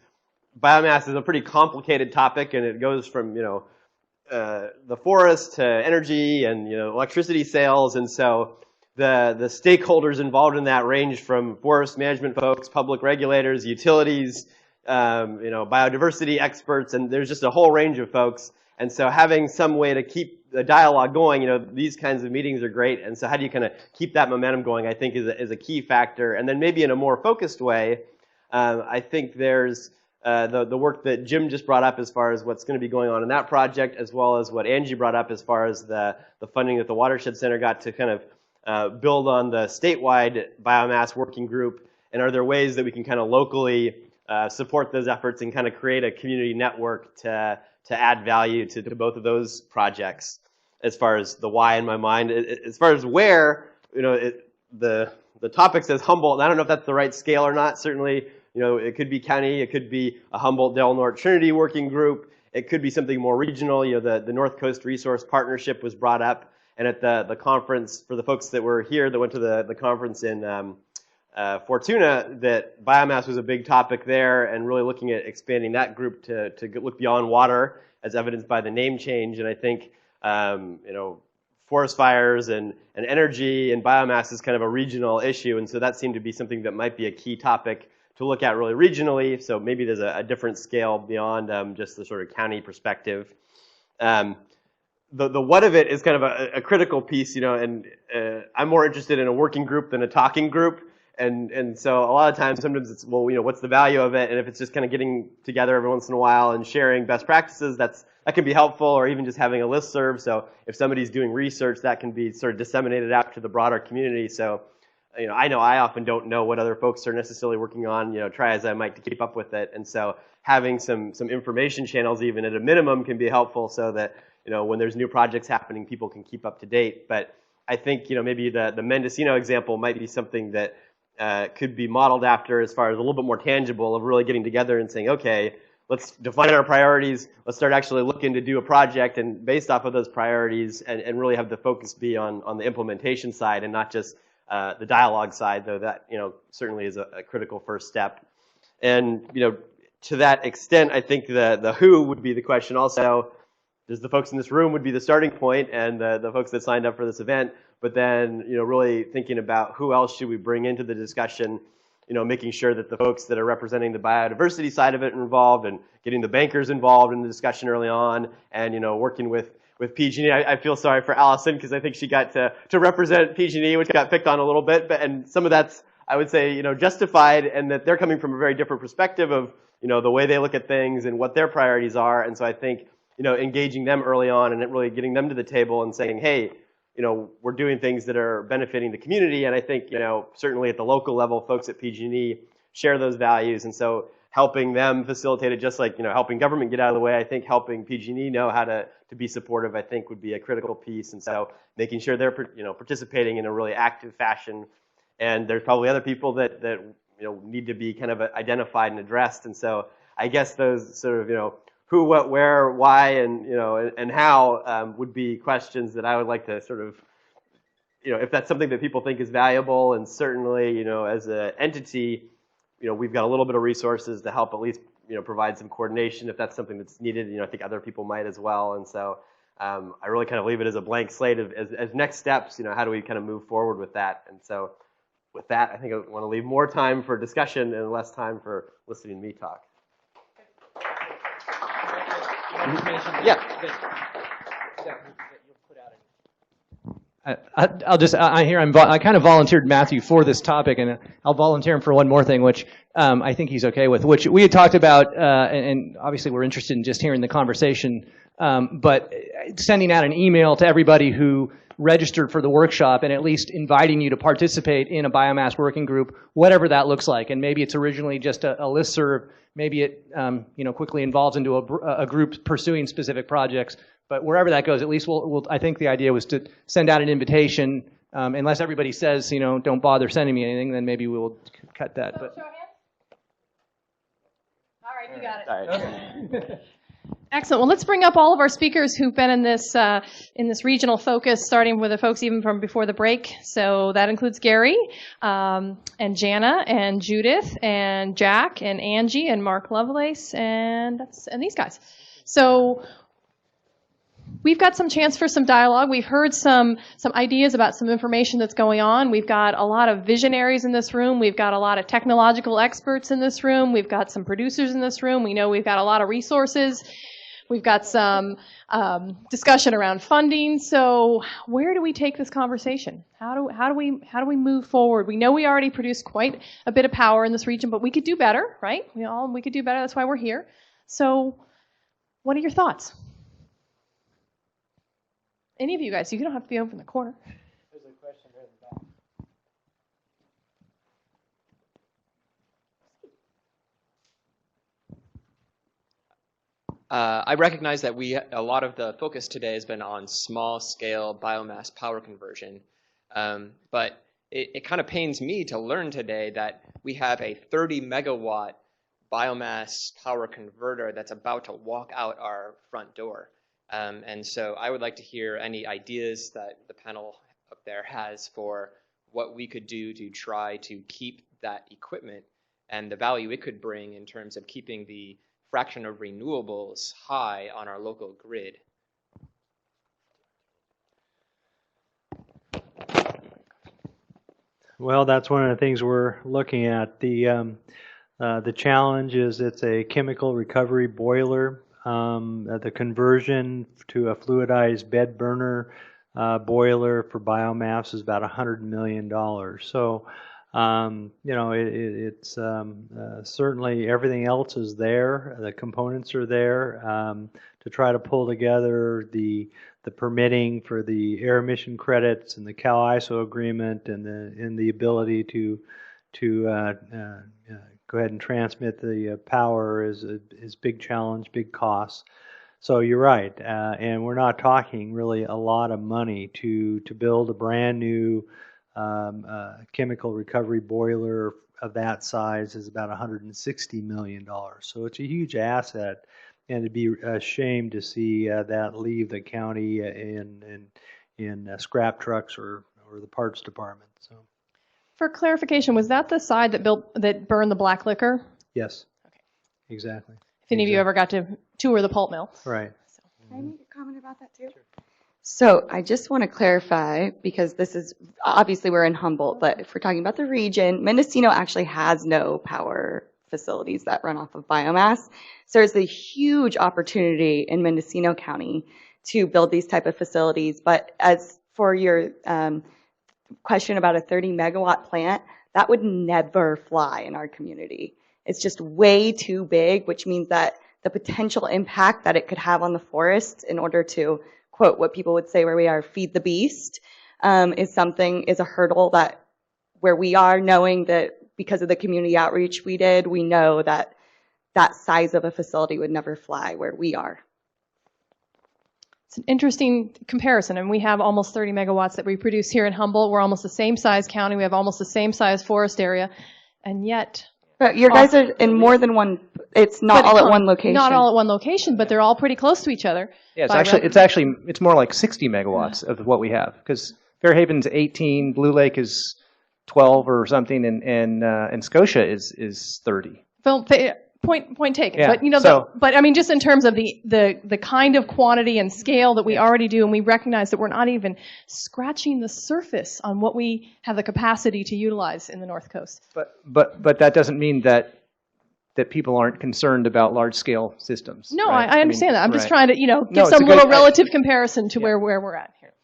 biomass is a pretty complicated topic, and it goes from, the forest to energy and, electricity sales. And so the stakeholders involved in that range from forest management folks, public regulators, utilities, biodiversity experts, and there's just a whole range of folks. And so having some way to keep the dialogue going, these kinds of meetings are great. And so how do you kind of keep that momentum going, I think is a key factor. And then maybe in a more focused way, I think there's the work that Jim just brought up as far as what's going to be going on in that project, as well as what Angie brought up as far as the funding that the Watershed Center got to kind of build on the statewide biomass working group. And are there ways that we can kind of locally support those efforts and kind of create a community network to add value to both of those projects? As far as the why in my mind, as far as where, the topic says Humboldt, and I don't know if that's the right scale or not. Certainly, it could be county, it could be a Humboldt Del Norte Trinity working group, it could be something more regional. The North Coast Resource Partnership was brought up, and at the conference, for the folks that were here that went to the conference in Fortuna, that biomass was a big topic there, and really looking at expanding that group to look beyond water, as evidenced by the name change. And I think, forest fires and energy and biomass is kind of a regional issue, and so that seemed to be something that might be a key topic to look at really regionally. So maybe there's a different scale beyond just the sort of county perspective. The what of it is kind of a critical piece, and I'm more interested in a working group than a talking group. And so a lot of times, sometimes it's, well, what's the value of it? And if it's just kind of getting together every once in a while and sharing best practices, that can be helpful, or even just having a listserv. So if somebody's doing research, that can be sort of disseminated out to the broader community. So, I know I often don't know what other folks are necessarily working on, try as I might to keep up with it. And so having some information channels, even at a minimum, can be helpful so that, when there's new projects happening, people can keep up to date. But I think, maybe the Mendocino example might be something that could be modeled after, as far as a little bit more tangible, of really getting together and saying, okay, let's define our priorities, let's start actually looking to do a project, and based off of those priorities, and really have the focus be on the implementation side and not just the dialogue side, though that certainly is a critical first step. And to that extent, I think the who would be the question also. There's the folks in this room would be the starting point, and the folks that signed up for this event. But then, really thinking about who else should we bring into the discussion, making sure that the folks that are representing the biodiversity side of it are involved, and getting the bankers involved in the discussion early on, and, working with PG&E. I feel sorry for Allison, because I think she got to represent PG&E, which got picked on a little bit, and some of that's, I would say, justified, and that they're coming from a very different perspective of, the way they look at things and what their priorities are. And so I think, engaging them early on and really getting them to the table and saying, hey, we're doing things that are benefiting the community. And I think, certainly at the local level, folks at PG&E share those values. And so helping them facilitate it, just like, helping government get out of the way, I think helping PG&E know how to be supportive, I think, would be a critical piece. And so making sure they're, participating in a really active fashion. And there's probably other people that need to be kind of identified and addressed. And so I guess those sort of, who, what, where, why, and and how would be questions that I would like to sort of, if that's something that people think is valuable, and certainly, as an entity, we've got a little bit of resources to help at least, provide some coordination if that's something that's needed. I think other people might as well, and so I really kind of leave it as a blank slate as next steps. How do we kind of move forward with that? And so with that, I think I want to leave more time for discussion and less time for listening to me talk. Yeah. I kind of volunteered Matthew for this topic, and I'll volunteer him for one more thing, which I think he's okay with, which we had talked about, and obviously we're interested in just hearing the conversation, but sending out an email to everybody who registered for the workshop and at least inviting you to participate in a biomass working group, whatever that looks like. And maybe it's originally just a listserv. Maybe it quickly evolves into a group pursuing specific projects. But wherever that goes, at least I think the idea was to send out an invitation. Unless everybody says, don't bother sending me anything, then maybe we will cut that. But show of hands. All right, you got it. All right. Okay. Excellent. Well, let's bring up all of our speakers who've been in this regional focus, starting with the folks even from before the break. So that includes Gary, and Jana, and Judith, and Jack, and Angie, and Mark Lovelace, and these guys. So we've got some chance for some dialogue. We've heard some ideas about some information that's going on. We've got a lot of visionaries in this room. We've got a lot of technological experts in this room. We've got some producers in this room. We know we've got a lot of resources. We've got some discussion around funding. So where do we take this conversation? How do we move forward? We know we already produce quite a bit of power in this region, but we could do better, right? We could do better. That's why we're here. So what are your thoughts? Any of you guys, you don't have to be over in the corner. There's a question there in the back. I recognize that a lot of the focus today has been on small-scale biomass power conversion, but it kind of pains me to learn today that we have a 30-megawatt biomass power converter that's about to walk out our front door. And so I would like to hear any ideas that the panel up there has for what we could do to try to keep that equipment and the value it could bring in terms of keeping the fraction of renewables high on our local grid. Well, that's one of the things we're looking at. The challenge is it's a chemical recovery boiler. The conversion to a fluidized bed burner boiler for biomass is about $100 million. So, you know, it's certainly everything else is there. The components are there to try to pull together the permitting for the air emission credits and the Cal ISO agreement and the ability to go ahead and transmit the power is big challenge, big cost. So you're right, and we're not talking really a lot of money to build a brand new chemical recovery boiler of that size is about $160 million. So it's a huge asset, and it'd be a shame to see that leave the county in scrap trucks or the parts department. So. For clarification, was that the side that burned the black liquor? Yes. Okay. Exactly. If any of you ever got to tour the pulp mill. Right. So. Can I make a comment about that too? Sure. So I just want to clarify, because this is, obviously we're in Humboldt, but if we're talking about the region, Mendocino actually has no power facilities that run off of biomass. So there's a huge opportunity in Mendocino County to build these type of facilities. But as for your question about a 30 megawatt plant, that would never fly in our community. It's just way too big, which means that the potential impact that it could have on the forest in order to, quote, what people would say where we are, feed the beast, is a hurdle that where we are, knowing that because of the community outreach we did, we know that that size of a facility would never fly where we are. It's an interesting comparison, and we have almost 30 megawatts that we produce here in Humboldt. We're almost the same size county. We have almost the same size forest area, and yet... But your guys are in more than one, it's not all at one location. Not all at one location, but they're all pretty close to each other. Yeah, it's more like 60 megawatts of what we have, because Fairhaven's 18, Blue Lake is 12 or something, and Scotia is 30. Well, point taken. Yeah, But you know, but I mean, just in terms of the kind of quantity and scale that we already do, and we recognize that we're not even scratching the surface on what we have the capacity to utilize in the North Coast. But that doesn't mean that people aren't concerned about large scale systems. No, right? I understand that. I'm just trying to give it's some little relative comparison to where we're at here.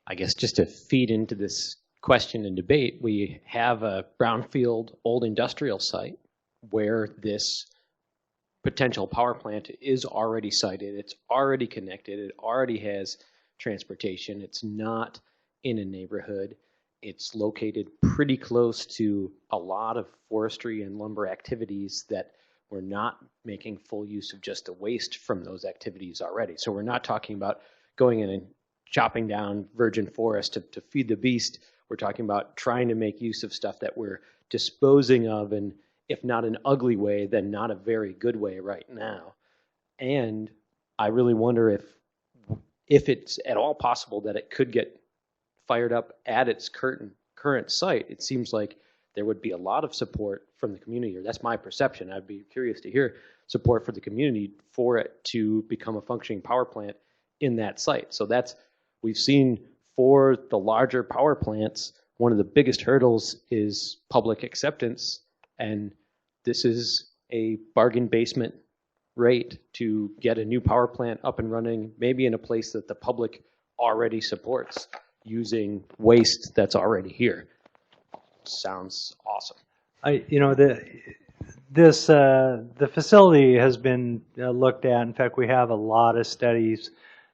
I guess just to feed into this question and debate, we have a brownfield old industrial site where this potential power plant is already sited. It's already connected. It already has transportation. It's not in a neighborhood. It's located pretty close to a lot of forestry and lumber activities that we're not making full use of just the waste from those activities already. So we're not talking about going in and chopping down virgin forest to feed the beast. We're talking about trying to make use of stuff that we're disposing of, and if not an ugly way, then not a very good way right now. And I really wonder if it's at all possible that it could get fired up at its current site. It seems like there would be a lot of support from the community, or that's my perception. I'd be curious to hear support for the community for it to become a functioning power plant in that site. So we've seen for the larger power plants, one of the biggest hurdles is public acceptance, and this is a bargain basement rate to get a new power plant up and running, maybe in a place that the public already supports, using waste that's already here. Sounds awesome. The facility has been looked at. In fact, we have a lot of studies.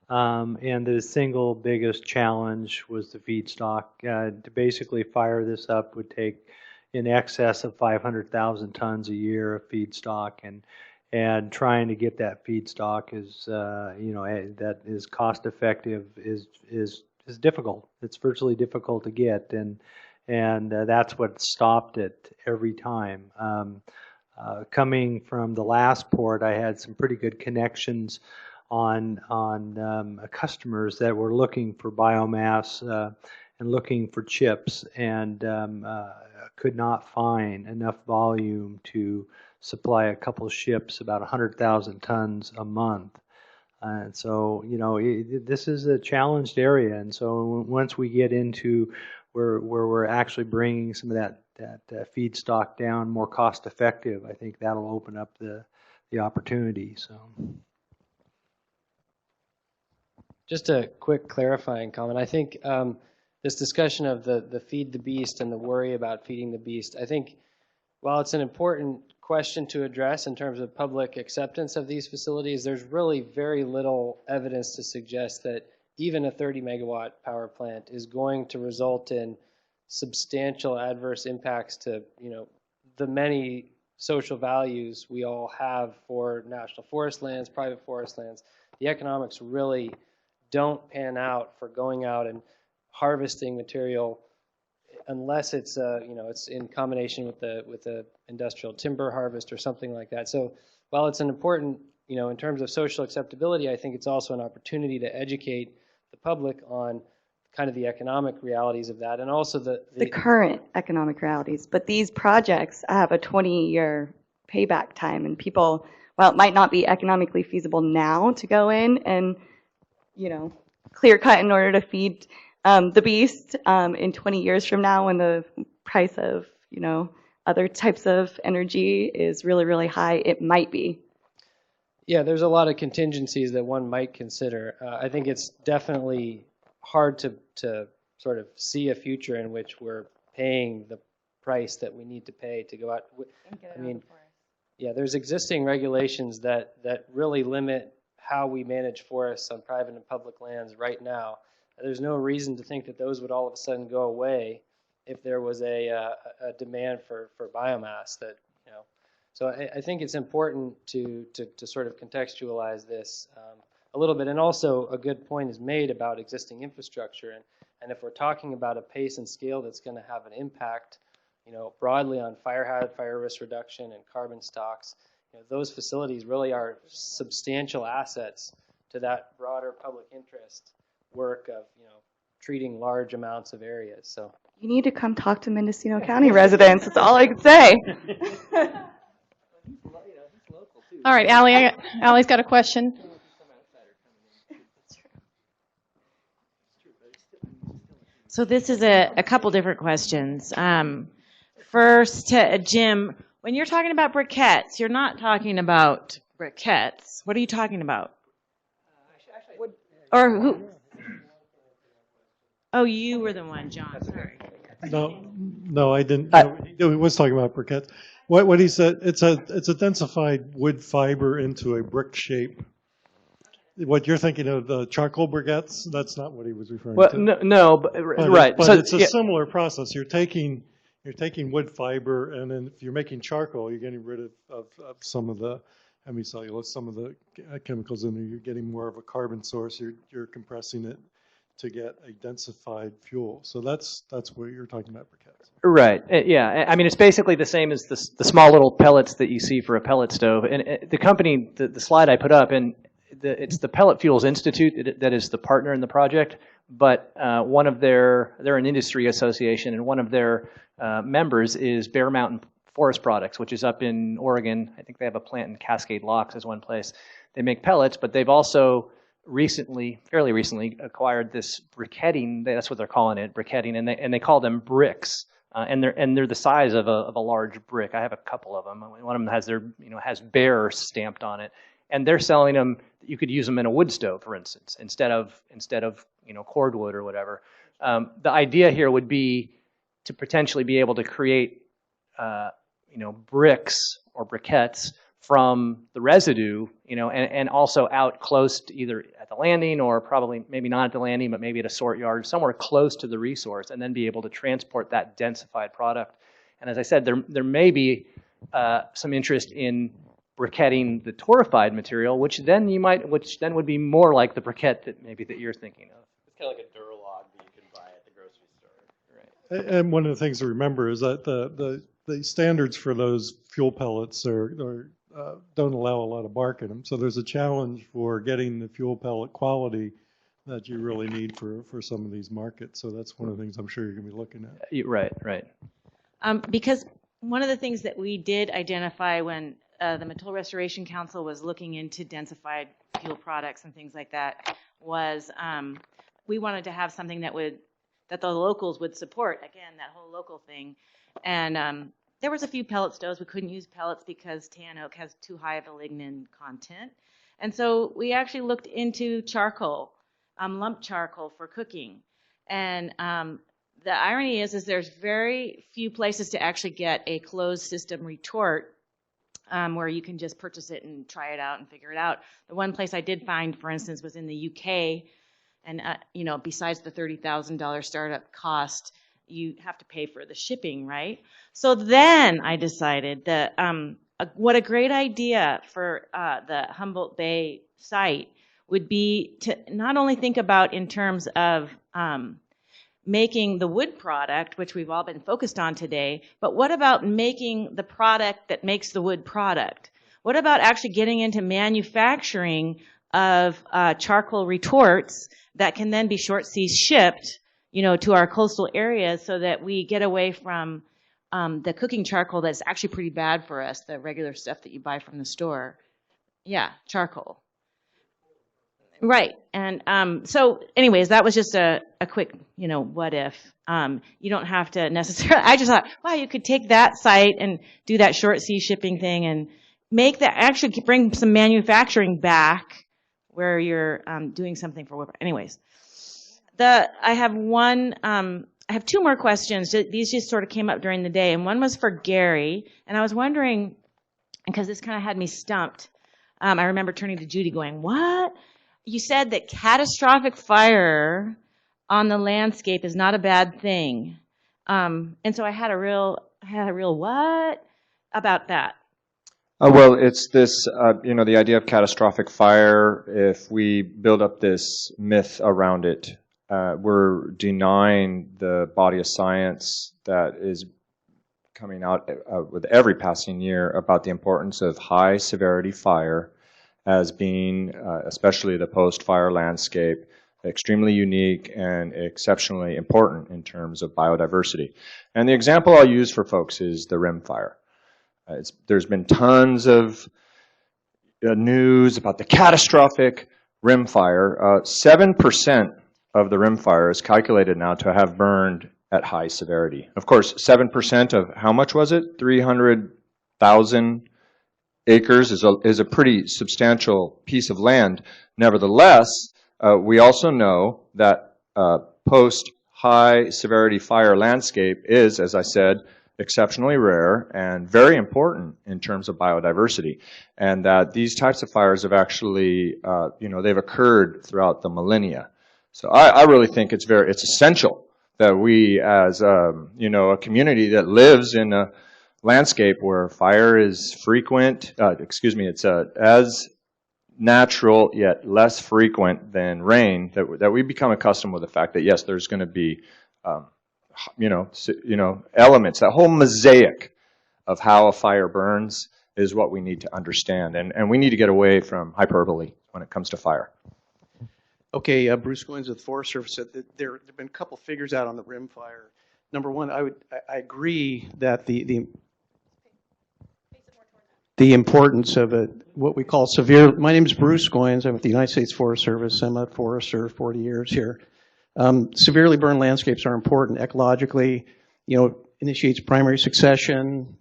And the single biggest challenge was the feedstock. To basically fire this up would take in excess of 500,000 tons a year of feedstock, and trying to get that feedstock is that is cost effective is difficult. It's virtually difficult to get, and that's what stopped it every time. Coming from the last port, I had some pretty good connections on customers that were looking for biomass and looking for chips, and could not find enough volume to supply a couple ships about 100,000 tons a month. And so, this is a challenged area. And so once we get into where we're actually bringing some of that feedstock down more cost effective, I think that'll open up the opportunity. So. Just a quick clarifying comment. I think this discussion of the feed the beast and the worry about feeding the beast, I think while it's an important question to address in terms of public acceptance of these facilities, there's really very little evidence to suggest that even a 30 megawatt power plant is going to result in substantial adverse impacts to, the many social values we all have for national forest lands, private forest lands. The economics really don't pan out for going out and harvesting material unless it's it's in combination with the industrial timber harvest or something like that. So while it's an important, in terms of social acceptability, I think it's also an opportunity to educate the public on kind of the economic realities of that, and also the current economic realities. But these projects have a 20-year payback time, and people, while it might not be economically feasible now to go in and clear cut in order to feed the beast in 20 years from now, when the price of other types of energy is really, really high, it might be. Yeah, there's a lot of contingencies that one might consider. I think it's definitely hard to sort of see a future in which we're paying the price that we need to pay to go out. I mean, yeah, there's existing regulations that really limit how we manage forests on private and public lands right now. There's no reason to think that those would all of a sudden go away if there was a demand for biomass. So I think it's important to sort of contextualize this a little bit. And also a good point is made about existing infrastructure. And if we're talking about a pace and scale that's going to have an impact, broadly on fire risk reduction and carbon stocks, those facilities really are substantial assets to that broader public interest work of treating large amounts of areas. So you need to come talk to Mendocino County residents. That's all I can say. All right, Allie's got a question. So this is a couple different questions. First, to Jim, when you're talking about briquettes, you're not talking about briquettes. What are you talking about? Or who? Oh, you were the one, John. Sorry. No, I didn't. He was talking about briquettes. What he said, it's a densified wood fiber into a brick shape. What you're thinking of, the charcoal briquettes, that's not what he was referring to. No, but right. But so it's a similar process. You're taking wood fiber, and then if you're making charcoal, you're getting rid of some of the hemicellulose, some of the chemicals in there. You're getting more of a carbon source. You're compressing it to get a densified fuel. So that's what you're talking about briquettes. Right. Yeah. I mean, it's basically the same as the small little pellets that you see for a pellet stove. And the company, the slide I put up, and it's the Pellet Fuels Institute that is the partner in the project. But they're an industry association, and one of their members is Bear Mountain Forest Products, which is up in Oregon. I think they have a plant in Cascade Locks as one place. They make pellets, but they've also fairly recently, acquired this briquetting. That's what they're calling it, briquetting, and they call them bricks. And they're the size of a large brick. I have a couple of them. One of them has Bear stamped on it, and they're selling them. You could use them in a wood stove, for instance, instead of cordwood or whatever. The idea here would be to potentially be able to create bricks or briquettes from the residue, and also out close to either at the landing or probably maybe not at the landing, but maybe at a sort yard, somewhere close to the resource, and then be able to transport that densified product. And as I said, there may be some interest in briquetting the torrefied material, which then would be more like the briquette that you're thinking of. It's kind of like a Duralog that you can buy at the grocery store. Right. And one of the things to remember is that the standards for those fuel pellets don't allow a lot of bark in them. So there's a challenge for getting the fuel pellet quality that you really need for some of these markets. So that's one of the things I'm sure you're going to be looking at. Right. Because one of the things that we did identify when the Mattole Restoration Council was looking into densified fuel products and things like that was we wanted to have something that the locals would support. Again, that whole local thing. And there was a few pellet stoves. We couldn't use pellets because tan oak has too high of a lignin content. And so we actually looked into charcoal, lump charcoal for cooking. And the irony is there's very few places to actually get a closed system retort where you can just purchase it and try it out and figure it out. The one place I did find, for instance, was in the UK. And, besides the $30,000 startup cost, you have to pay for the shipping, right? So then I decided that what a great idea for the Humboldt Bay site would be to not only think about in terms of making the wood product, which we've all been focused on today, but what about making the product that makes the wood product? What about actually getting into manufacturing of charcoal retorts that can then be short sea shipped, to our coastal areas so that we get away from the cooking charcoal that's actually pretty bad for us, the regular stuff that you buy from the store. Yeah, charcoal. Right. And so anyways, that was just a quick, what if. You don't have to necessarily, I just thought, wow, you could take that site and do that short sea shipping thing and make that, actually bring some manufacturing back where you're doing something for wood. Anyways, I have two more questions. These just sort of came up during the day, and one was for Gary, and I was wondering, because this kind of had me stumped. I remember turning to Judy going, what? You said that catastrophic fire on the landscape is not a bad thing. And so I had a real what about that? Well, it's this, the idea of catastrophic fire. If we build up this myth around it, we're denying the body of science that is coming out with every passing year about the importance of high severity fire as being, especially the post-fire landscape, extremely unique and exceptionally important in terms of biodiversity. And the example I'll use for folks is the rim fire. There's been tons of news about the catastrophic rim fire. 7% of the rim fire is calculated now to have burned at high severity. Of course, 7% of how much was it? 300,000 acres is a pretty substantial piece of land. Nevertheless, we also know that post-high severity fire landscape is, as I said, exceptionally rare and very important in terms of biodiversity, and that these types of fires have actually, they've occurred throughout the millennia. So I really think it's essential that we, as a community that lives in a landscape where fire is frequent, it's as natural yet less frequent than rain, that we become accustomed with the fact that yes, there's going to be elements, that whole mosaic of how a fire burns is what we need to understand. And we need to get away from hyperbole when it comes to fire. Okay, Bruce Goins with Forest Service said that there have been a couple figures out on the rim fire. Number one, I agree that the importance of what we call severe. My name is Bruce Goins. I'm with the United States Forest Service. I'm a forester, 40 years here. Severely burned landscapes are important ecologically. Initiates primary succession.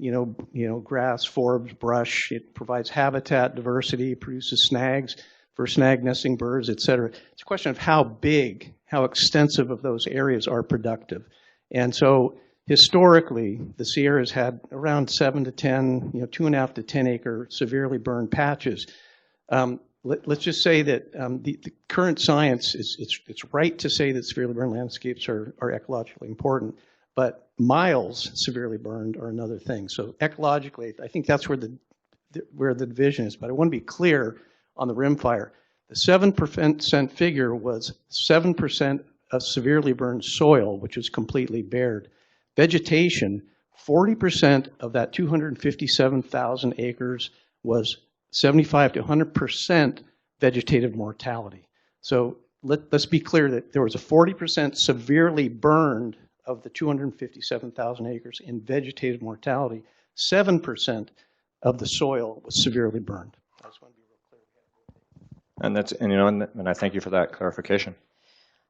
Grass, forbs, brush. It provides habitat diversity. Produces snags for snag nesting birds, et cetera. It's a question of how big, how extensive of those areas are productive. And so historically, the Sierra has had around 7 to 10, 2.5 to 10 acre severely burned patches. Let's just say that the current science it's right to say that severely burned landscapes are ecologically important, but miles severely burned are another thing. So ecologically, I think that's where the division is. But I want to be clear on the rim fire. The 7% figure was 7% of severely burned soil, which is completely bared. Vegetation, 40% of that 257,000 acres was 75 to 100% vegetative mortality. So let's be clear that there was a 40% severely burned of the 257,000 acres in vegetative mortality, 7% of the soil was severely burned. I just want to be real clear. And I thank you for that clarification.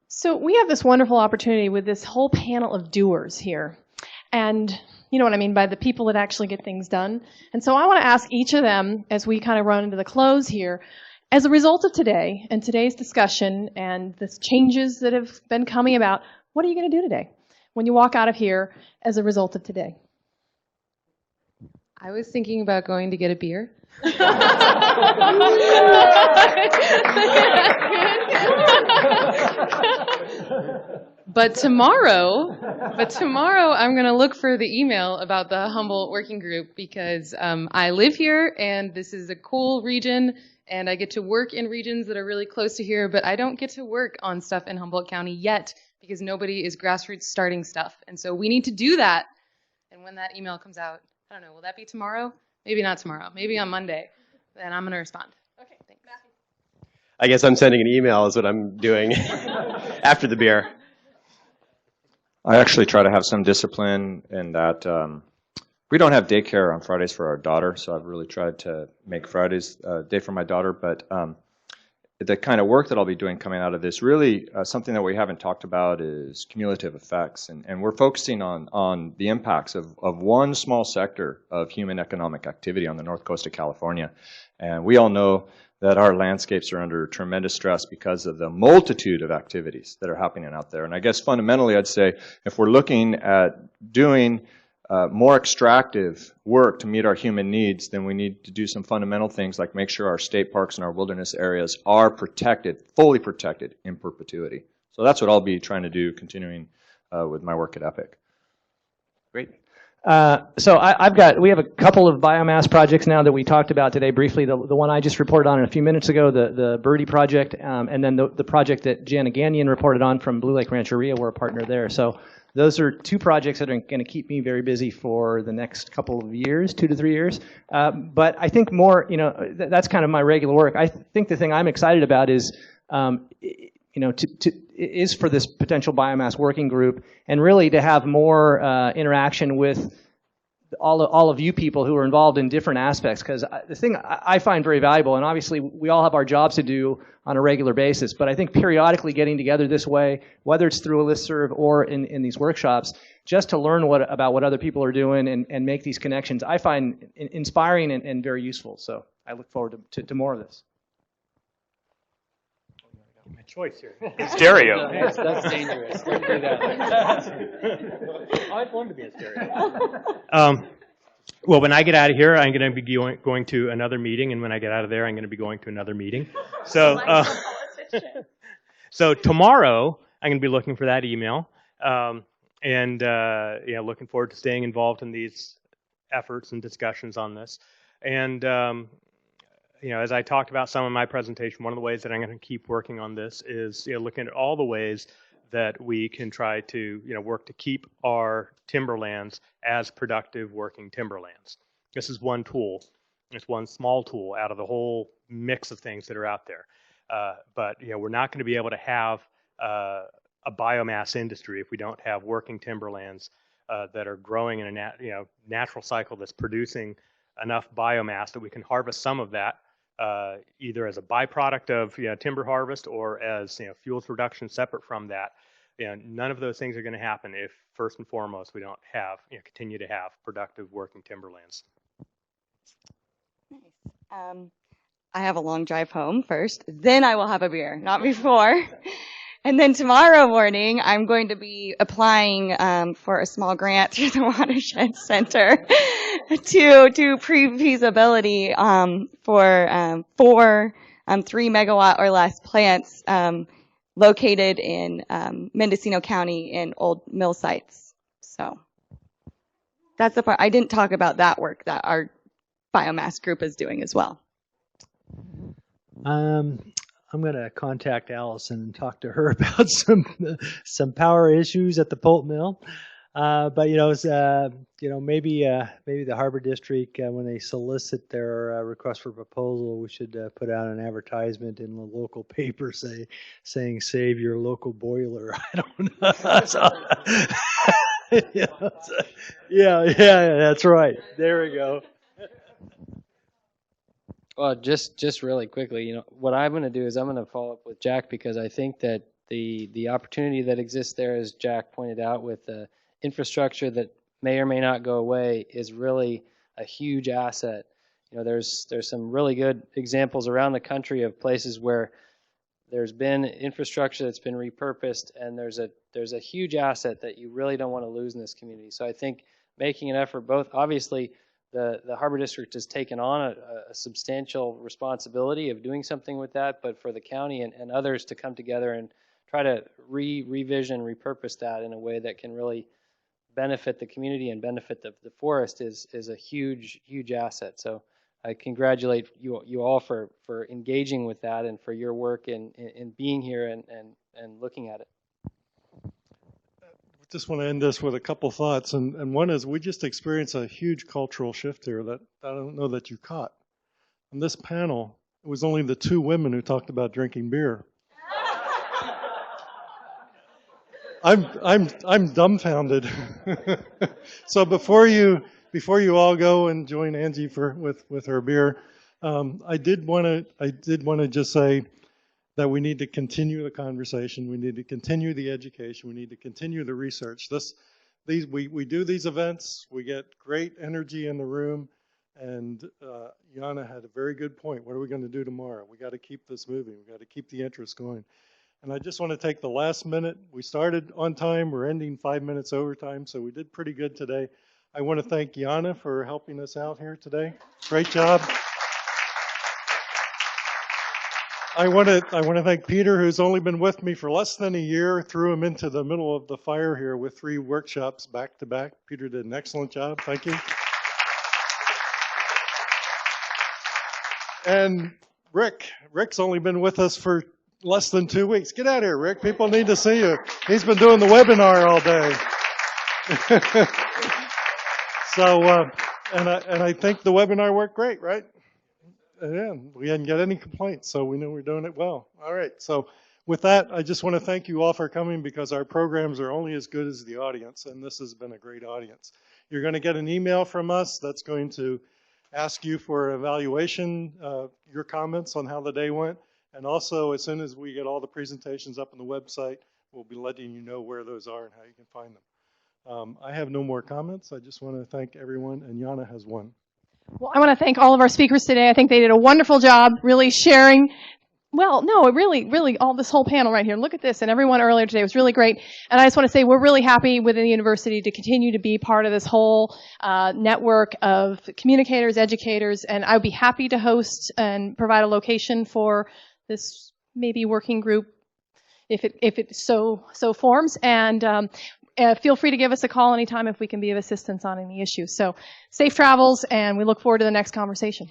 So we have this wonderful opportunity with this whole panel of doers here. And you know what I mean by the people that actually get things done. And so I want to ask each of them, as we kind of run into the close here, as a result of today and today's discussion and the changes that have been coming about, what are you going to do today when you walk out of here as a result of today? I was thinking about going to get a beer. But tomorrow I'm going to look for the email about the Humboldt working group because I live here and this is a cool region and I get to work in regions that are really close to here, but I don't get to work on stuff in Humboldt County yet because nobody is grassroots starting stuff. And so we need to do that. And when that email comes out, I don't know, will that be tomorrow? Maybe not tomorrow. Maybe on Monday. Then I'm going to respond. Okay, thanks. I guess I'm sending an email is what I'm doing after the beer. I actually try to have some discipline in that we don't have daycare on Fridays for our daughter, so I've really tried to make Fridays a day for my daughter. But the kind of work that I'll be doing coming out of this, really something that we haven't talked about is cumulative effects. And we're focusing on the impacts of one small sector of human economic activity on the north coast of California. And we all know that our landscapes are under tremendous stress because of the multitude of activities that are happening out there. And I guess fundamentally I'd say if we're looking at doing more extractive work to meet our human needs, then we need to do some fundamental things like make sure our state parks and our wilderness areas are protected, fully protected in perpetuity. So that's what I'll be trying to do continuing with my work at EPIC. Great. So we have a couple of biomass projects now that we talked about today briefly. The one I just reported on a few minutes ago, the Birdie project, and then the project that Jana Gagnon reported on from Blue Lake Rancheria. We're a partner there. So those are two projects that are going to keep me very busy for the next couple of years, 2 to 3 years. But I think more, that's kind of my regular work. I think the thing I'm excited about is, is for this potential biomass working group and really to have more interaction with all of you people who are involved in different aspects. Because the thing I find very valuable, and obviously we all have our jobs to do on a regular basis, but I think periodically getting together this way, whether it's through a listserv or in these workshops, just to learn about what other people are doing and make these connections, I find inspiring and very useful. So I look forward to more of this. My choice here. Stereo. That's dangerous. Don't do that. I always wanted to be a stereo. Well, when I get out of here, I'm going to be going to another meeting, and when I get out of there, I'm going to be going to another meeting. So, so tomorrow, I'm going to be looking for that email, and looking forward to staying involved in these efforts and discussions on this. And as I talked about some of my presentation, one of the ways that I'm going to keep working on this is looking at all the ways that we can try to work to keep our timberlands as productive working timberlands. This is one tool. It's one small tool out of the whole mix of things that are out there. But we're not going to be able to have a biomass industry if we don't have working timberlands that are growing in a natural cycle that's producing enough biomass that we can harvest some of that either as a byproduct of timber harvest or as fuels production separate from that. None of those things are going to happen if first and foremost we don't have continue to have productive working timberlands. Nice. I have a long drive home first, then I will have a beer, not before. And then tomorrow morning, I'm going to be applying for a small grant through the Watershed Center to pre-feasibility for 4 3-megawatt or less plants located in Mendocino County in old mill sites. So that's the part. I didn't talk about that work that our biomass group is doing as well. I'm going to contact Allison and talk to her about some power issues at the pulp mill. But maybe the Harbor District, when they solicit their request for proposal, we should put out an advertisement in the local paper saying "Save your local boiler." I don't know. Yeah, that's right. There we go. Well, just really quickly, what I'm going to do is I'm going to follow up with Jack, because I think that the opportunity that exists there, as Jack pointed out, with the infrastructure that may or may not go away, is really a huge asset. There's some really good examples around the country of places where there's been infrastructure that's been repurposed, and there's a huge asset that you really don't want to lose in this community. So I think making an effort, both obviously the Harbor District has taken on a substantial responsibility of doing something with that, but for the county and others to come together and try to revision, repurpose that in a way that can really benefit the community and benefit the forest is a huge asset. So I congratulate you all for engaging with that and for your work in being here and looking at it. Just want to end this with a couple thoughts, and one is we just experienced a huge cultural shift here that I don't know that you caught. On this panel, it was only the two women who talked about drinking beer. I'm dumbfounded. So before you all go and join Angie with her beer, I did want to just say that we need to continue the conversation, we need to continue the education, we need to continue the research. We do these events, we get great energy in the room, and Jana had a very good point. What are we going to do tomorrow? We got to keep this moving. We got to keep the interest going. And I just want to take the last minute. We started on time. We're ending 5 minutes overtime, so we did pretty good today. I want to thank Jana for helping us out here today. Great job. I want to thank Peter, who's only been with me for less than a year. Threw him into the middle of the fire here with 3 workshops back to back. Peter did an excellent job. Thank you. And Rick's only been with us for less than 2 weeks. Get out of here, Rick. People need to see you. He's been doing the webinar all day. So, and I think the webinar worked great, right? Yeah, we hadn't got any complaints, so we knew we were doing it well. All right, so with that, I just want to thank you all for coming, because our programs are only as good as the audience, and this has been a great audience. You're going to get an email from us that's going to ask you for evaluation, your comments on how the day went, and also as soon as we get all the presentations up on the website, we'll be letting you know where those are and how you can find them. I have no more comments. I just want to thank everyone, and Jana has one. Well, I want to thank all of our speakers today. I think they did a wonderful job really sharing. Well, no, really, all this whole panel right here. Look at this, and everyone earlier today was really great. And I just want to say we're really happy within the university to continue to be part of this whole network of communicators, educators, and I would be happy to host and provide a location for this maybe working group if it so forms. And feel free to give us a call anytime if we can be of assistance on any issues. So safe travels, and we look forward to the next conversation.